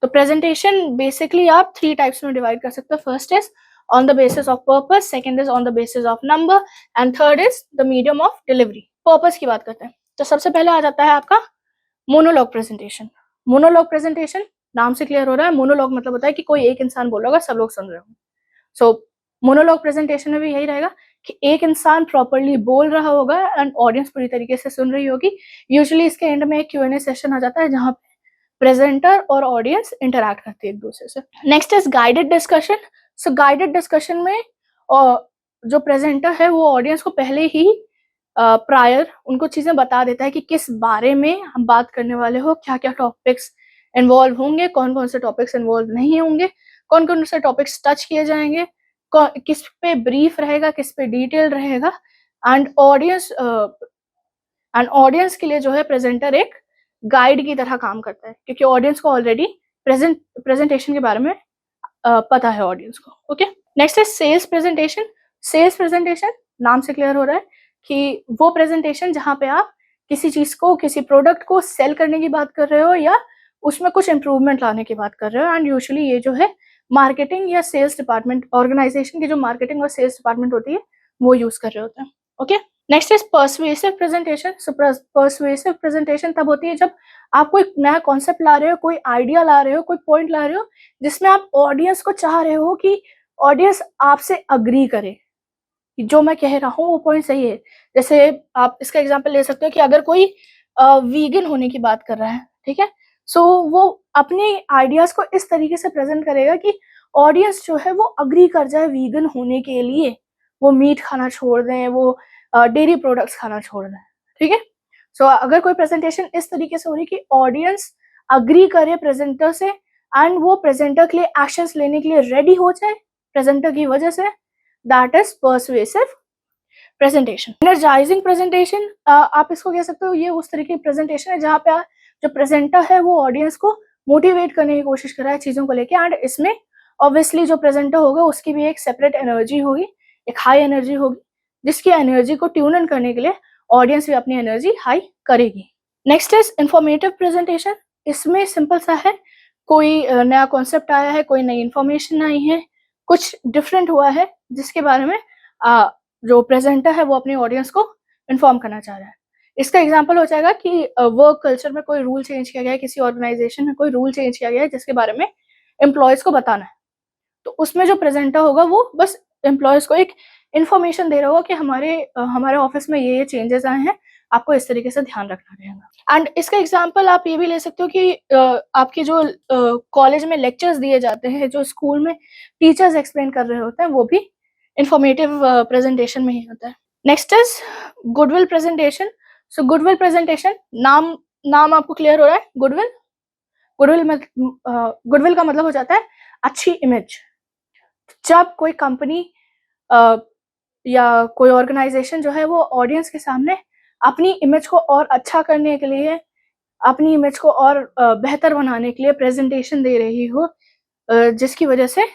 तो प्रेजेंटेशन बेसिकली आप 3 टाइप्स में डिवाइड कर सकते हो। First is on the basis of purpose, second is on the basis of number and third is the medium of delivery. Purpose की बात करते हैं तो सबसे पहले आ जाता है आपका मोनोलॉग प्रेजेंटेशन। मोनोलॉग प्रेजेंटेशन नाम से क्लियर हो रहा है, मोनोलॉग मतलब होता है कि कोई एक इंसान बोल रहा होगा, सब लोग सुन रहे होंगे। सो मोनोलॉग प्रेजेंटेशन में भी यही रहेगा कि एक इंसान प्रॉपरली बोल रहा होगा एंड ऑडियंस पूरी तरीके से सुन रही होगी। यूजुअली इसके एंड में एक Q&A सेशन आ जाता है जहाँ पे प्रेजेंटर और ऑडियंस इंटरैक्ट करती है एक दूसरे से। Next is guided discussion. So guided discussion में जो प्रेजेंटर है वो ऑडियंस को पहले ही प्रायर उनको चीजें बता देता है कि किस बारे में हम बात करने वाले हो, क्या क्या टॉपिक्स इन्वॉल्व होंगे, कौन कौन से टॉपिक्स इन्वॉल्व नहीं होंगे, कौन कौन से टॉपिक्स टच किए जाएंगे, किस पे ब्रीफ रहेगा, किस पे डिटेल रहेगा। एंड ऑडियंस के लिए जो है प्रेजेंटर एक गाइड की तरह काम करता है, क्योंकि ऑडियंस को ऑलरेडी प्रेजेंटेशन के बारे में पता है ऑडियंस को। ओके, नेक्स्ट है सेल्स प्रेजेंटेशन। सेल्स प्रेजेंटेशन नाम से क्लियर हो रहा है कि वो प्रेजेंटेशन जहाँ पे आप किसी चीज को, किसी प्रोडक्ट को सेल करने की बात कर रहे हो या उसमें कुछ इंप्रूवमेंट लाने की बात कर रहे हो। एंड यूजुअली ये जो है मार्केटिंग या सेल्स डिपार्टमेंट, ऑर्गेनाइजेशन की जो मार्केटिंग और सेल्स डिपार्टमेंट होती है वो यूज कर रहे होते हैं। Okay, next is persuasive presentation. So persuasive presentation तब होती है जब आप कोई नया कॉन्सेप्ट ला रहे हो, कोई आइडिया ला रहे हो, कोई पॉइंट ला रहे हो जिसमें आप ऑडियंस को चाह रहे हो कि ऑडियंस आपसे अग्री करे कि जो मैं कह रहा हूँ वो पॉइंट सही है। जैसे आप इसका एग्जांपल ले सकते हो कि अगर कोई वीगन होने की बात कर रहा है, ठीक है, सो वो अपने आइडियाज को इस तरीके से प्रेजेंट करेगा कि ऑडियंस जो है वो अग्री कर जाए वीगन होने के लिए, वो मीट खाना छोड़ दें, वो डेयरी प्रोडक्ट्स खाना छोड़ दें। ठीक है, सो अगर कोई प्रेजेंटेशन इस तरीके से हो रही कि ऑडियंस अग्री करे प्रेजेंटर से एंड वो प्रेजेंटर के लिए एक्शंस लेने के लिए रेडी हो जाए प्रेजेंटर की वजह से, that is persuasive presentation. Energising presentation, आप इसको कह सकते हो ये उस तरीके की प्रेजेंटेशन है जहाँ पे जो प्रेजेंटर है वो ऑडियंस को मोटिवेट करने की कोशिश कर रहा है चीजों को लेके। एंड इसमें ऑब्वियसली जो प्रेजेंटर होगा उसकी भी एक सेपरेट एनर्जी होगी, एक हाई एनर्जी होगी, जिसकी एनर्जी को ट्यून इन करने के लिए ऑडियंस भी अपनी एनर्जी हाई करेगी। Next is informative presentation. इसमें सिंपल सा है, कोई नया कॉन्सेप्ट आया है, कोई नई इंफॉर्मेशन आई है, कुछ डिफरेंट हुआ है जिसके बारे में जो प्रेजेंटर है वो अपनी ऑडियंस को इन्फॉर्म करना चाह रहा है। इसका एग्जांपल हो जाएगा कि वर्क कल्चर में कोई रूल चेंज किया गया है, किसी ऑर्गेनाइजेशन में कोई रूल चेंज किया गया है जिसके बारे में एम्प्लॉयज को बताना है। तो उसमें जो प्रेजेंटर होगा वो बस एम्प्लॉयज को एक इन्फॉर्मेशन दे रहा होगा कि हमारे ऑफिस में ये चेंजेस आए हैं, आपको इस तरीके से ध्यान रखना रहेगा। एंड इसका एग्जांपल आप ये भी ले सकते हो कि आपके जो कॉलेज में लेक्चर्स दिए जाते हैं, जो स्कूल में टीचर्स एक्सप्लेन कर रहे होते हैं, वो भी इंफॉर्मेटिव प्रेजेंटेशन में ही होता है। Next is goodwill presentation. So goodwill presentation, नाम आपको क्लियर हो रहा है। गुडविल का मतलब हो जाता है अच्छी इमेज। जब कोई कंपनी या कोई ऑर्गेनाइजेशन जो है वो ऑडियंस के सामने अपनी इमेज को और अच्छा करने के लिए, अपनी इमेज को और बेहतर बनाने के लिए प्रेजेंटेशन दे रही हो, जिसकी वजह से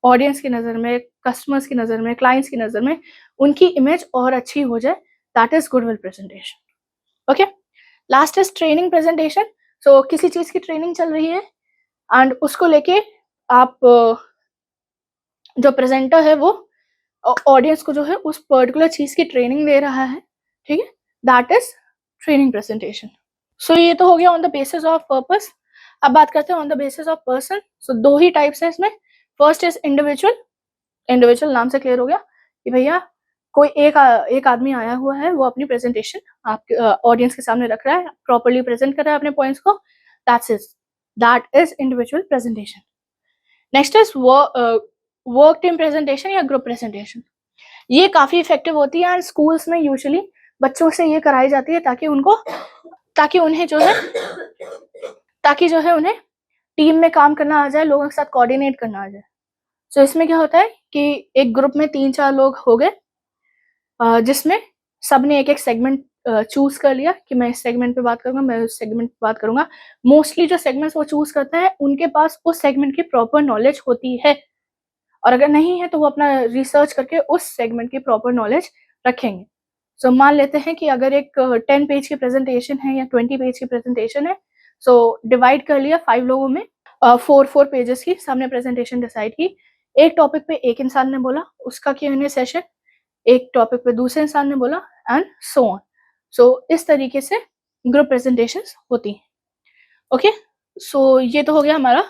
ऑडियंस की नज़र में, कस्टमर्स की नज़र में, क्लाइंट्स की नज़र में उनकी इमेज और अच्छी हो जाए, that is goodwill presentation. Okay, last is training presentation. So किसी चीज़ की ट्रेनिंग चल रही है एंड उसको लेके आप जो प्रेजेंटर है वो ऑडियंस को जो है उस पर्टिकुलर चीज़ की ट्रेनिंग दे रहा है, ठीक है, that is training presentation. So ये तो हो गया on the basis of purpose. अब बात करते हैं on the basis of person. So दो ही टाइप्स है इसमें। First is individual. इंडिविजुअल नाम से क्लियर हो गया कि भैया कोई एक आदमी आया हुआ है, वो अपनी प्रेजेंटेशन आपके ऑडियंस के सामने रख रहा है, प्रॉपर्ली प्रेजेंट कर रहा है अपने पॉइंट्स को, that is individual presentation. Next is work team presentation या ग्रुप प्रेजेंटेशन। ये काफी इफेक्टिव होती है एंड स्कूल्स में यूजुअली बच्चों से ये कराई जाती है ताकि उन्हें टीम में काम करना आ जाए, लोगों के साथ कोऑर्डिनेट करना आ जाए। सो इसमें क्या होता है कि एक ग्रुप में 3-4 लोग हो गए, जिसमें सबने एक सेगमेंट चूज कर लिया कि मैं इस सेगमेंट पे बात करूंगा, मैं उस सेगमेंट पे बात करूंगा। मोस्टली जो सेगमेंट्स वो चूज करते हैं उनके पास उस सेगमेंट की प्रॉपर नॉलेज होती है, और अगर नहीं है तो वो अपना रिसर्च करके उस सेगमेंट की प्रॉपर नॉलेज रखेंगे। सो मान लेते हैं कि अगर एक 10 पेज की प्रेजेंटेशन है या 20 पेज की प्रेजेंटेशन है, सो डिवाइड कर लिया 5 लोगों में, 4 पेजेस की सबने प्रेजेंटेशन डिसाइड की। एक टॉपिक पे एक इंसान ने बोला, उसका Q&A सेशन, एक टॉपिक पे दूसरे इंसान ने बोला, एंड सो ऑन। सो इस तरीके से ग्रुप प्रेजेंटेशंस होती हैं। ओके, सो ये तो हो गया हमारा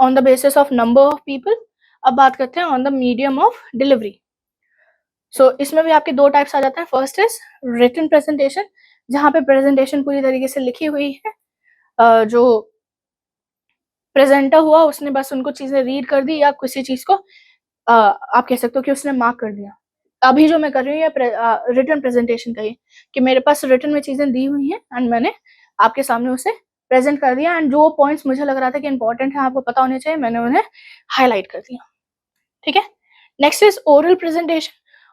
on the basis of number of people. अब बात करते हैं on the medium of delivery. So इसमें भी आपके 2 टाइप्स आ जाते हैं। फर्स्ट इज रिटन प्रेजेंटेशन, जहाँ पे प्रेजेंटेशन पूरी तरीके से लिखी हुई है जो प्रेजेंटर हुआ उसने बस उनको चीजें रीड कर दी या किसी चीज को आप कह सकते हो कि उसने मार्क कर दिया। अभी जो मैं कर रही हूँ ये रिटन प्रेजेंटेशन का ही, कि मेरे पास रिटन में चीजें दी हुई हैं एंड मैंने आपके सामने उसे प्रेजेंट कर दिया, एंड जो पॉइंट्स मुझे लग रहा था कि इंपॉर्टेंट है, आपको पता होने चाहिए, मैंने उन्हें हाईलाइट कर दिया। ठीक है। Next is oral presentation.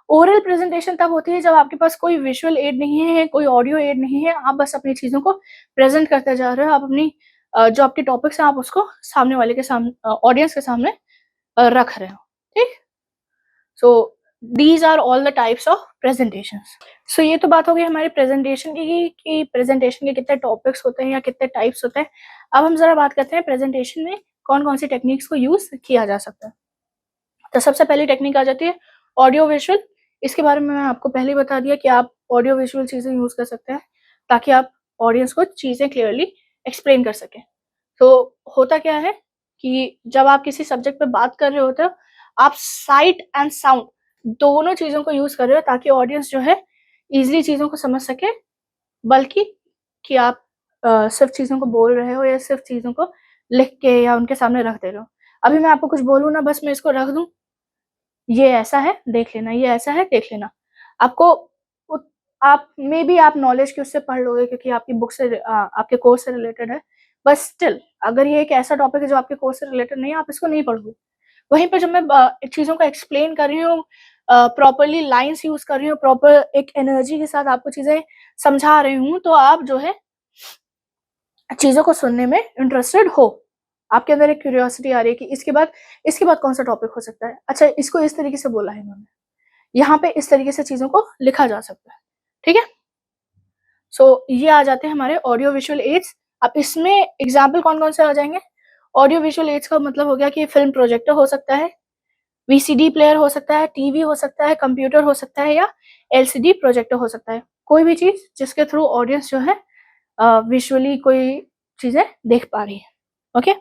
Oral presentation तब होती है जब आपके पास कोई विजुअल एड नहीं है, कोई ऑडियो एड नहीं है, आप बस अपनी चीजों को प्रेजेंट करते जा रहे हो, आप अपनी जो आपके टॉपिक्स हैं आप उसको सामने वाले के सामने, ऑडियंस के सामने रख रहे हो। ठीक। So these are all the types of presentations. So ये तो बात हो गई हमारी प्रेजेंटेशन की कि प्रेजेंटेशन के कितने टॉपिक्स होते हैं या कितने टाइप्स होते हैं। अब हम जरा बात करते हैं प्रेजेंटेशन में कौन कौन सी टेक्निक्स को यूज किया जा सकता है। तो सबसे पहली टेक्निक आ जाती है ऑडियो विजुअल। इसके बारे में मैं आपको पहले ही बता दिया कि आप ऑडियो विजुअल चीजें यूज कर सकते हैं ताकि आप ऑडियंस को चीजें क्लियरली एक्सप्लेन कर सकें। तो होता क्या है कि जब आप किसी सब्जेक्ट पे बात कर रहे होते हो, आप साइट एंड साउंड दोनों चीजों को यूज कर रहे हो ताकि ऑडियंस जो है इजिली चीजों को समझ सके, बल्कि कि आप सिर्फ चीजों को बोल रहे हो या सिर्फ चीजों को लिख के या उनके सामने रख दे रहे हो। अभी मैं आपको कुछ बोलूँ ना, बस मैं इसको रख दूं, ये ऐसा है देख लेना, ये ऐसा है देख लेना, आपको आप मे बी आप नॉलेज की उससे पढ़ लोगे क्योंकि आपकी बुक से आपके कोर्स से रिलेटेड है, बट स्टिल अगर ये एक ऐसा टॉपिक है जो आपके कोर्स से रिलेटेड नहीं है, आप इसको नहीं पढ़ोगे। वहीं पर जब मैं चीजों को एक्सप्लेन कर रही हूँ, प्रॉपरली लाइंस यूज कर रही हूँ, प्रॉपर एक एनर्जी के साथ आपको चीजें समझा रही हूँ, तो आप जो है चीजों को सुनने में इंटरेस्टेड हो, आपके अंदर एक क्यूरियोसिटी आ रही है कि इसके बाद कौन सा टॉपिक हो सकता है, अच्छा इसको इस तरीके से बोला है इन्होंने, यहाँ पे इस तरीके से चीजों को लिखा जा सकता है। ठीक है। सो ये आ जाते हैं हमारे ऑडियो विजुअल एड्स। अब इसमें एग्जाम्पल कौन कौन से आ जाएंगे। ऑडियो विजुअल एड्स का मतलब हो गया कि फिल्म प्रोजेक्टर हो सकता है, वीसीडी प्लेयर हो सकता है, टीवी हो सकता है, कंप्यूटर हो सकता है, या एलसीडी प्रोजेक्टर हो सकता है, कोई भी चीज जिसके थ्रू ऑडियंस जो है विजुअली कोई चीजें देख पा रही है। ओके।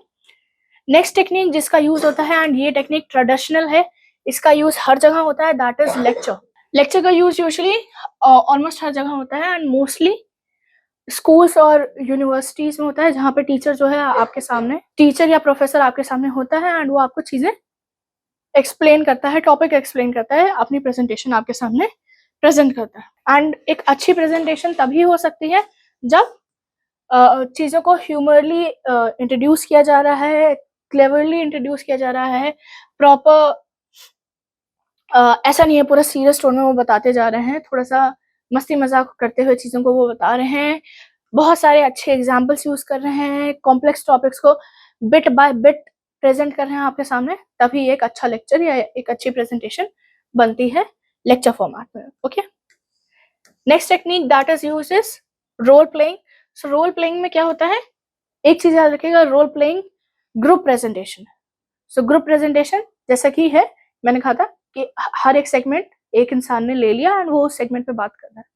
नेक्स्ट टेक्निक जिसका यूज होता है, एंड ये टेक्निक ट्रेडिशनल है, इसका यूज हर जगह होता है, दैट इज लेक्चर। लेक्चर का यूज यूजुअली ऑलमोस्ट हर जगह होता है, एंड मोस्टली स्कूल्स और यूनिवर्सिटीज में होता है, जहाँ पे टीचर जो है आपके सामने, टीचर या प्रोफेसर आपके सामने होता है, एंड वो आपको चीजें एक्सप्लेन करता है, टॉपिक एक्सप्लेन करता है, अपनी प्रेजेंटेशन आपके सामने प्रेजेंट करता है। एंड एक अच्छी प्रेजेंटेशन तभी हो सकती है जब चीजों को ह्यूमरली इंट्रोड्यूस किया जा रहा है, क्लेवरली इंट्रोड्यूस किया जा रहा है, प्रॉपर ऐसा नहीं है पूरा सीरियस टोन में वो बताते जा रहे हैं, थोड़ा सा मस्ती मजाक करते हुए चीजों को वो बता रहे हैं, बहुत सारे अच्छे एग्जाम्पल्स यूज कर रहे हैं, कॉम्प्लेक्स टॉपिक्स को बिट बाय बिट प्रेजेंट कर रहे हैं आपके सामने, तभी एक अच्छा लेक्चर या एक अच्छी प्रेजेंटेशन बनती है लेक्चर फॉर्मेट में। Okay. Next technique that is used is role playing. So role playing में क्या होता है, एक चीज याद रखिएगा, role playing group presentation. So group presentation जैसा कि है, मैंने कहा था कि हर एक सेगमेंट एक इंसान ने ले लिया एंड वो उस सेगमेंट पे बात कर रहा है।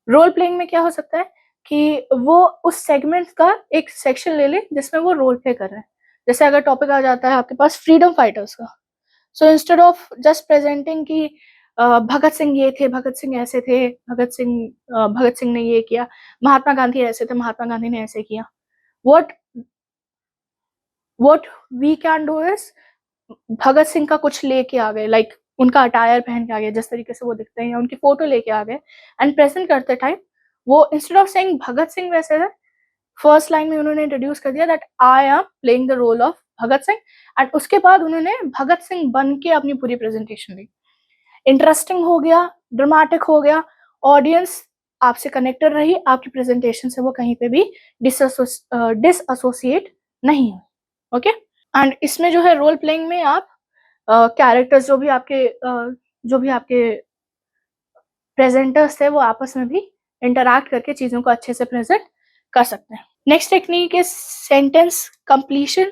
रोल प्लेइंग में क्या हो सकता है कि वो उस सेगमेंट का एक सेक्शन ले ले जिसमें वो रोल प्ले कर रहे हैं। जैसे अगर टॉपिक आ जाता है आपके पास फ्रीडम फाइटर्स का, so instead of just presenting कि भगत सिंह ये थे, भगत सिंह ऐसे थे, भगत सिंह ने ये किया, महात्मा गांधी ऐसे थे, महात्मा गांधी ने ऐसे किया, what we can do is Bhagat Singh का कुछ लेके आ गए, लाइक उनका अटायर पहन के आ गए, जिस तरीके से वो दिखते हैं, या उनकी फोटो लेके आ गए, एंड प्रेजेंट करते टाइम वो instead of saying Bhagat Singh वैसे है, फर्स्ट लाइन में उन्होंने इंट्रोड्यूस कर दिया that I am playing the role of Bhagat Singh, and उसके बाद उन्होंने भगत सिंह बन के अपनी पूरी प्रेजेंटेशन दी। इंटरेस्टिंग हो गया, ड्रामेटिक हो गया, ऑडियंस आपसे कनेक्टेड रही, आपकी प्रेजेंटेशन से वो कहीं पे भी डिसएसोसिएट नहीं हुई। ओके। एंड इसमें जो है रोल प्लेइंग में आप कैरेक्टर्स जो भी आपके प्रेजेंटर्स थे वो आपस में भी इंटरैक्ट करके चीजों को अच्छे से प्रेजेंट कर सकते हैं। Next technique is sentence completion.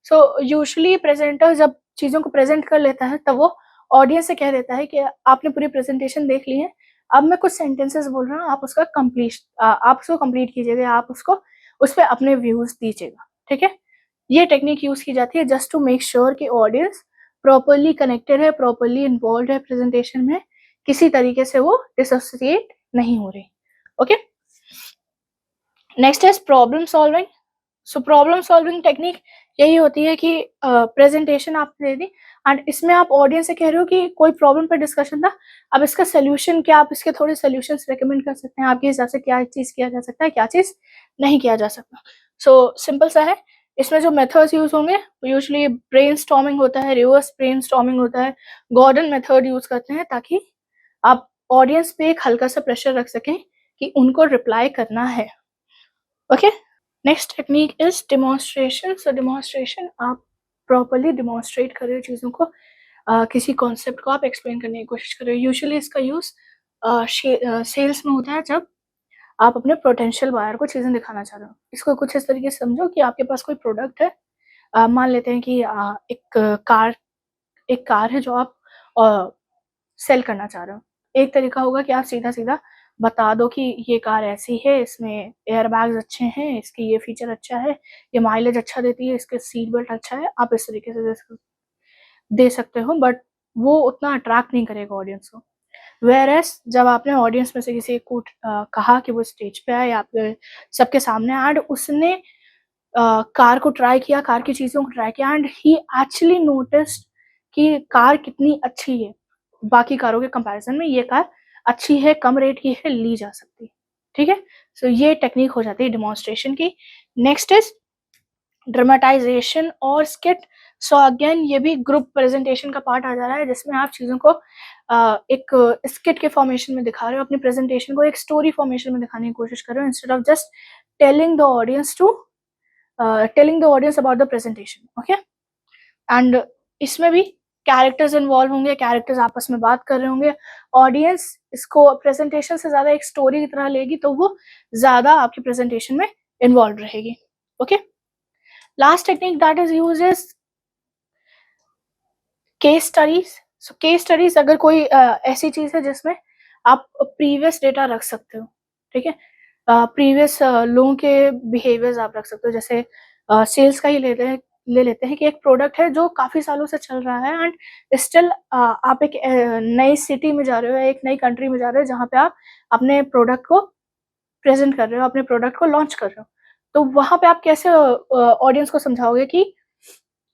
So usually presenter जब चीजों को प्रेजेंट कर लेता है तब वो ऑडियंस से कह देता है कि आपने पूरी प्रेजेंटेशन देख ली है, अब मैं कुछ सेंटेंसेस बोल रहा हूँ, आप उसको कंप्लीट कीजिएगा, आप उसको उस पर अपने व्यूज दीजिएगा। ठीक है। ये टेक्निक यूज की जाती है जस्ट टू मेक श्योर कि ऑडियंस प्रॉपरली कनेक्टेड है, प्रॉपरली इन्वॉल्व है प्रेजेंटेशन में, किसी तरीके से वो डिसोसिएट नहीं हो रही। Okay. Next is problem solving. So problem solving technique यही होती है कि प्रेजेंटेशन आपने दे दी एंड इसमें आप ऑडियंस से कह रहे हो कि कोई प्रॉब्लम पर डिस्कशन था, अब इसका सोल्यूशन क्या, आप इसके थोड़े सोल्यूशंस रेकमेंड कर सकते हैं, आपके हिसाब से क्या चीज़ किया जा सकता है, क्या चीज़ नहीं किया जा सकता। सो सिंपल सा है, इसमें जो मेथड्स यूज़ होंगे वो यूजुअली ब्रेनस्टॉर्मिंग होता है, रिवर्स ब्रेनस्टॉर्मिंग होता है, गॉर्डन मेथड यूज़ करते हैं ताकि आप ऑडियंस पे एक हल्का सा प्रेशर रख सकें कि उनको रिप्लाई करना है। Okay, next technique is demonstration. So demonstration, आप प्रॉपरली डिमॉन्स्ट्रेट कर रहे हो चीज़ों को, किसी कॉन्सेप्ट को आप एक्सप्लेन करने की कोशिश कर रहे हो। यूजुअली इसका यूज़ सेल्स में होता है जब आप अपने पोटेंशियल बायर को चीज़ें दिखाना चाह रहे हो। इसको कुछ इस तरीके से समझो कि आपके पास कोई प्रोडक्ट है, मान लेते हैं कि एक कार है जो आप सेल करना चाह रहे हो। एक तरीका होगा कि आप सीधा-सीधा बता दो कि ये कार ऐसी है, इसमें एयरबैग्स अच्छे हैं, इसकी ये फीचर अच्छा है, ये माइलेज अच्छा देती है, इसके सीट बेल्ट अच्छा है। आप इस तरीके से दे सकते हो, बट वो उतना अट्रैक्ट नहीं करेगा ऑडियंस को। व्हेयरएज़ जब आपने ऑडियंस में से किसी को कहा कि वो स्टेज पे आए, आपके सबके सामने एंड उसने कार को ट्राई किया, कार की चीज़ों को ट्राई किया एंड ही एक्चुअली नोटिस्ड कि कार कितनी अच्छी है। बाकी कारों के कंपैरिज़न में ये कार अच्छी है, कम रेट की है, ली जा सकती है। ठीक है? सो ये टेक्नीक हो जाती है डेमोंस्ट्रेशन की। नेक्स्ट इज़ ड्रामेटाइज़ेशन और स्किट। सो अगेन ये भी ग्रुप प्रेज़ेंटेशन का पार्ट आ जा रहा है जिसमें आप चीज़ों को एक स्किट के फॉर्मेशन में दिखा रहे हो, अपनी प्रेज़ेंटेशन को एक स्टोरी फॉर्मेशन में दिखाने की कोशिश कर रहे हो instead of just telling the audience to telling the audience about the presentation. Okay, and इसमें भी कैरेक्टर्स इन्वॉल्व होंगे, कैरेक्टर्स आपस में बात कर रहे होंगे, ऑडियंस इसको प्रेजेंटेशन से ज्यादा एक स्टोरी की तरह लेगी तो वो ज्यादा आपकी प्रेजेंटेशन में इन्वॉल्व रहेगी। Okay, last technique that is use is case studies. So case studies अगर कोई ऐसी चीज है जिसमें आप प्रीवियस डेटा रख सकते हो, ठीक है, प्रीवियस लोगों के बिहेवियर्स आप रख सकते हो। जैसे सेल्स का ही ले लेते हैं कि एक प्रोडक्ट है जो काफ़ी सालों से चल रहा है एंड स्टिल आप एक नई सिटी में जा रहे हो, एक नई कंट्री में जा रहे हो जहाँ पे आप अपने प्रोडक्ट को प्रेज़ेंट कर रहे हो, अपने प्रोडक्ट को लॉन्च कर रहे हो। तो वहाँ पे आप कैसे ऑडियंस को समझाओगे कि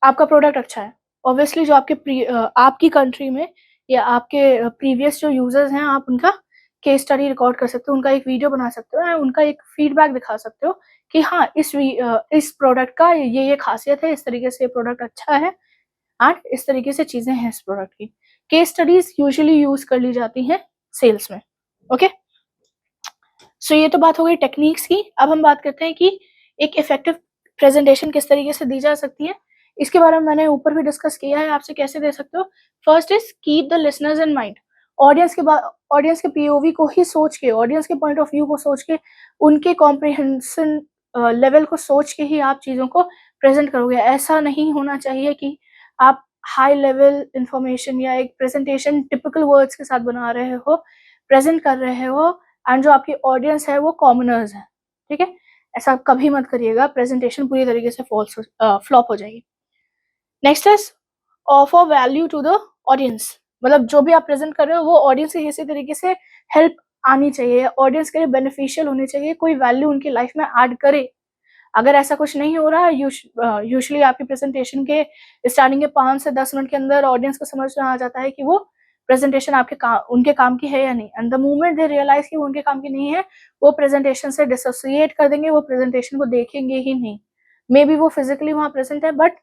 आपका प्रोडक्ट अच्छा है? ऑब्वियसली जो आपकी कंट्री में या आपके प्रीवियस जो यूज़र्स हैं, आप उनका केस स्टडी रिकॉर्ड कर सकते हो, उनका एक वीडियो बना सकते हो एंड उनका एक फीडबैक दिखा सकते हो कि हाँ, इस प्रोडक्ट का ये ख़ासियत है, इस तरीके से ये प्रोडक्ट अच्छा है एंड इस तरीके से चीज़ें हैं इस प्रोडक्ट की। केस स्टडीज़ यूजुअली यूज़ कर ली जाती हैं सेल्स में। ओके? सो ये तो बात हो गई टेक्निक्स की। अब हम बात करते हैं कि एक इफ़ेक्टिव प्रेज़ेंटेशन किस तरीके से दी जा सकती है। इसके बारे में मैंने ऊपर भी डिस्कस किया है, आपसे कैसे दे सकते हो। First is keep the listeners in mind. Audience के पीओवी को ही सोच के, ऑडियंस के पॉइंट ऑफ व्यू को सोच के, उनके कॉम्प्रिहेंशन लेवल को सोच के ही आप चीज़ों को प्रेज़ेंट करोगे। ऐसा नहीं होना चाहिए कि आप हाई लेवल इन्फॉर्मेशन या एक प्रेज़ेंटेशन टिपिकल वर्ड्स के साथ बना रहे हो, प्रेज़ेंट कर रहे हो एंड जो आपकी ऑडियंस है वो कॉमनर्स हैं, ठीक है? ऐसा कभी मत करिएगा, प्रेज़ेंटेशन पूरी तरीके से फ्लॉप हो जाएगी। Next is offer value to the audience. मतलब जो भी आप प्रेज़ेंट कर रहे हो वो ऑडियंस की किसी तरीके से हेल्प आनी चाहिए, ऑडियंस के लिए बेनिफिशियल होनी चाहिए, कोई वैल्यू उनकी लाइफ में ऐड करे। अगर ऐसा कुछ नहीं हो रहा है, यूजुअली आपकी प्रेज़ेंटेशन के स्टार्टिंग के 5 से 10 मिनट के अंदर ऑडियंस को समझ में आ जाता है कि वो प्रेज़ेंटेशन उनके काम की है या नहीं, and the moment they realise कि वो उनके काम की नहीं है, वो प्रेज़ेंटेशन से डिसोसिएट कर देंगे, वो प्रेज़ेंटेशन को देखेंगे ही नहीं। मेबी वो फिज़िकली वहाँ प्रेज़ेंट है but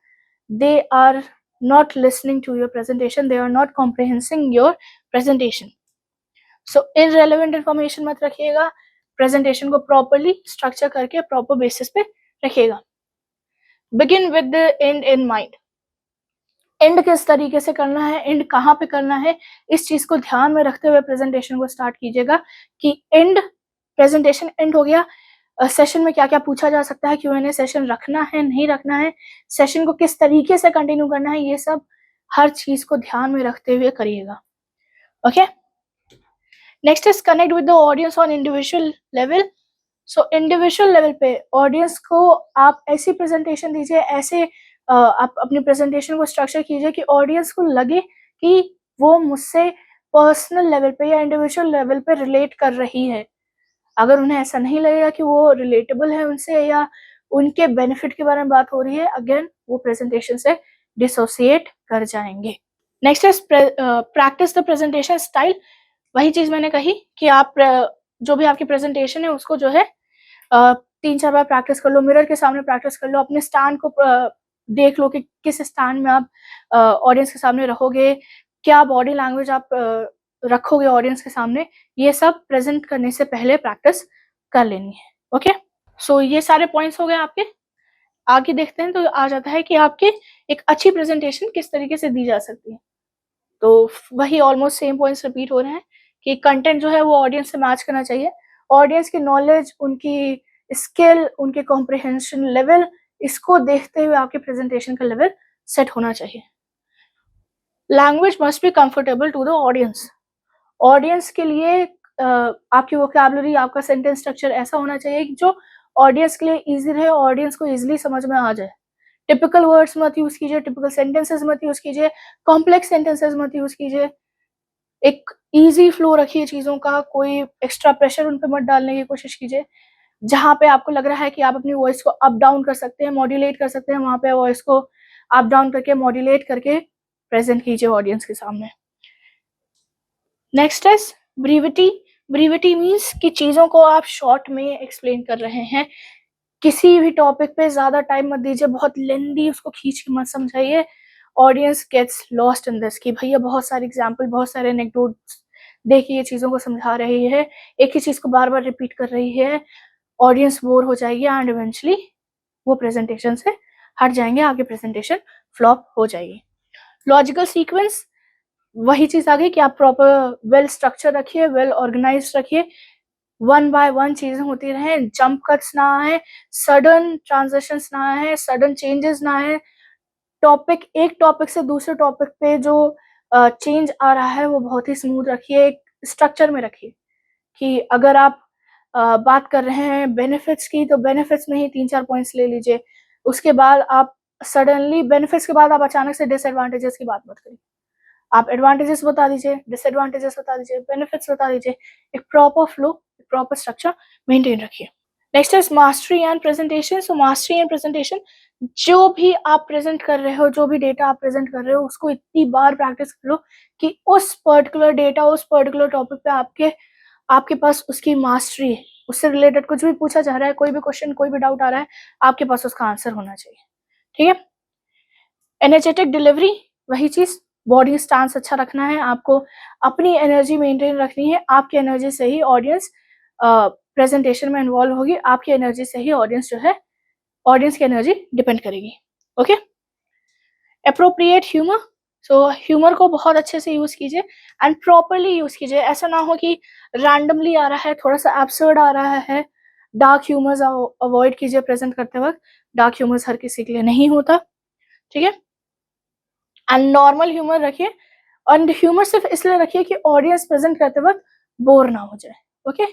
they are not listening to your presentation, they are not comprehending your presentation. So irrelevant information मत रखिएगा, presentation को properly structure करके proper basis पे रखिएगा। Begin with the end in mind. And किस तरीके से करना है, एंड कहाँ पे करना है, इस चीज़ को ध्यान में रखते हुए प्रेजेंटेशन को स्टार्ट कीजिएगा कि प्रेजेंटेशन एंड हो गया, सेशन में क्या-क्या पूछा जा सकता है, Q&A सेशन रखना है, नहीं रखना है, सेशन को किस तरीके से कंटिन्यू करना है, ये सब हर चीज़ को ध्यान में रखते हुए करिएगा। Okay? Next is connect with the audience on individual level. So individual level पे ऑडियंस को आप ऐसी प्रेजेंटेशन दीजिए, ऐसे आप अपनी प्रेजेंटेशन को स्ट्रक्चर कीजिए कि ऑडियंस को लगे कि वो मुझसे पर्सनल लेवल पे या इंडिविजुअल लेवल पे रिलेट कर रही है। अगर उन्हें ऐसा नहीं लगेगा कि वो रिलेटेबल है उनसे या उनके बेनिफिट के बारे में बात हो रही है, अगेन वो प्रेजेंटेशन से डिसोसिएट कर जाएंगे। Next is practice the presentation style. वही चीज मैंने कही कि आप जो भी आपकी प्रेजेंटेशन है उसको जो है 3-4 बार प्रैक्टिस कर लो, मिरर के सामने प्रैक्टिस कर लो, अपने स्टैंड को देख लो कि किस स्टैंड में आप ऑडियंस के सामने रहोगे, क्या बॉडी लैंग्वेज आप रखोगे ऑडियंस के सामने, ये सब प्रेजेंट करने से पहले प्रैक्टिस कर लेनी है। ओके, सो ये सारे पॉइंट्स हो गए आपके। आगे देखते हैं तो आ जाता है कि आपके एक अच्छी प्रेजेंटेशन किस तरीके से दी जा सकती है। तो वही ऑलमोस्ट सेम पॉइंट्स रिपीट हो रहे हैं कि कंटेंट जो है वो ऑडियंस से मैच करना चाहिए, ऑडियंस की नॉलेज, उनकी स्किल, उनके कॉम्प्रिहेंशन लेवल, इसको देखते हुए आपके प्रेजेंटेशन का लेवल सेट होना चाहिए। Language must be comfortable to the audience. Audience के लिए आपकी वोकैबुलरी, आपका सेंटेंस स्ट्रक्चर ऐसा होना चाहिए कि जो ऑडियंस के लिए इजी रहे, ऑडियंस को इजीली समझ में आ जाए। टिपिकल वर्ड्स मत यूज कीजिए, टिपिकल सेंटेंसेस मत यूज कीजिए, कॉम्प्लेक्स सेंटेंसेस मत यूज कीजिए। एक इजी फ्लो रखिए चीजों का, कोई एक्स्ट्रा प्रेशर उन पे मत डालने की कोशिश कीजिए। जहाँ पे आपको लग रहा है कि आप अपनी वॉइस को अप डाउन कर सकते हैं, मॉड्यूलेट कर सकते हैं, वहां पे वॉइस को अप डाउन करके मॉड्यूलेट करके प्रेजेंट कीजिए ऑडियंस के सामने। Next is brevity. Brevity means कि चीजों को आप शॉर्ट में एक्सप्लेन कर रहे हैं। किसी भी टॉपिक पे ज्यादा टाइम मत दीजिए, बहुत लेंदी उसको खींच के मत समझाइए। Audience gets lost in this कि भैया बहुत सारे एग्जाम्पल, बहुत सारे एनेक्डोट्स देखिए, चीजों को समझा रही है, एक ही चीज को बार बार रिपीट कर रही है, ऑडियंस बोर हो जाएगी एंड इवेंचुअली वो प्रेजेंटेशन से हट जाएंगे, आगे प्रेजेंटेशन फ्लॉप हो जाएगी। लॉजिकल सीक्वेंस, वही चीज आ गई कि आप प्रॉपर वेल स्ट्रक्चर रखिए, वेल ऑर्गेनाइज रखिए, वन बाय वन चीजें होती रहे, जंप कट्स ना आए, सडन ट्रांजिशंस ना आए, सडन चेंजेस ना आए। टॉपिक, एक टॉपिक से दूसरे टॉपिक पे जो चेंज आ रहा है वो बहुत ही स्मूथ रखिए, एक स्ट्रक्चर में रखिए कि अगर आप बात कर रहे हैं बेनिफिट्स की, तो बेनिफिट्स में ही 3-4 पॉइंट्स ले लीजिए। उसके बाद आप सडनली बेनिफिट्स के बाद आप अचानक से डिसएडवांटेजेस की बात मत करिए, आप एडवांटेजेस बता दीजिए, डिसएडवांटेजेस बता दीजिए, बेनिफिट्स बता दीजिए। एक प्रॉपर फ्लो, एक प्रॉपर स्ट्रक्चर मेंटेन रखिए। Next is mastery and presentation. So mastery and presentation, जो भी आप प्रेजेंट कर रहे हो, जो भी डेटा आप प्रेजेंट कर रहे हो, उसको इतनी बार प्रैक्टिस कर लो कि उस पर्टिकुलर डेटा, उस पर्टिकुलर टॉपिक पे आपके पास उसकी मास्टरी है, उससे रिलेटेड कुछ भी पूछा जा रहा है, कोई भी क्वेश्चन, कोई भी डाउट आ रहा है, आपके पास उसका आंसर होना चाहिए। ठीक है। एनर्जेटिक डिलीवरी, वही चीज, बॉडी स्टांस अच्छा रखना है, आपको अपनी एनर्जी मेंटेन रखनी है। आपकी एनर्जी से ही ऑडियंस प्रेजेंटेशन में इन्वॉल्व होगी, आपकी एनर्जी से ही ऑडियंस जो है, ऑडियंस की एनर्जी डिपेंड करेगी। ओके। अप्रोप्रिएट ह्यूमर, सो ह्यूमर को बहुत अच्छे से यूज कीजिए एंड प्रॉपरली यूज कीजिए। ऐसा ना हो कि रैंडमली आ रहा है, थोड़ा सा एब्सर्ड आ रहा है। डार्क ह्यूमर्स अवॉइड कीजिए प्रेजेंट करते वक्त, डार्क ह्यूमर्स हर किसी के लिए नहीं होता। ठीक है। एंड नॉर्मल ह्यूमर रखिए, एंड ह्यूमर सिर्फ इसलिए रखिए कि ऑडियंस प्रेजेंट करते वक्त बोर ना हो जाए। Okay,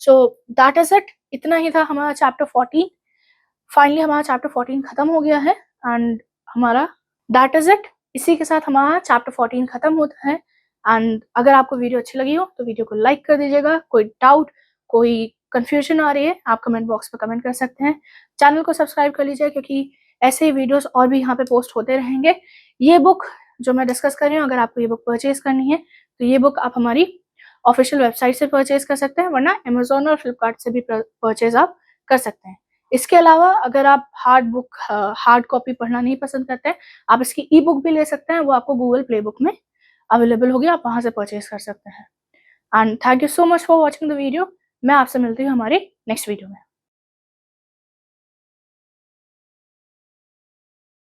so that is it. इतना ही था हमारा चैप्टर 14। फाइनली हमारा चैप्टर 14 खत्म हो गया है एंड हमारा दैट इज इट। इसी के साथ हमारा चैप्टर 14 खत्म होता है। एंड अगर आपको वीडियो अच्छी लगी हो तो वीडियो को लाइक कर दीजिएगा। कोई डाउट, कोई कंफ्यूजन आ रही है, आप कमेंट बॉक्स में कमेंट कर सकते हैं। चैनल को सब्सक्राइब कर लीजिए क्योंकि ऐसे ही वीडियोस और भी यहाँ पे पोस्ट होते रहेंगे। ये बुक जो मैं डिस्कस कर रही हूँ, अगर आपको ये बुक परचेज करनी है तो ये बुक आप हमारी ऑफिशियल वेबसाइट से परचेज कर सकते हैं, वरना अमेजोन और फ्लिपकार्ट से भी परचेज आप कर सकते हैं। इसके अलावा अगर आप हार्ड कॉपी पढ़ना नहीं पसंद करते हैं, आप इसकी ई बुक भी ले सकते हैं, वो आपको गूगल प्ले बुक में अवेलेबल होगी, आप वहां से परचेज कर सकते हैं। And thank you so much for watching the video. मैं आपसे मिलती हूँ हमारी नेक्स्ट वीडियो में।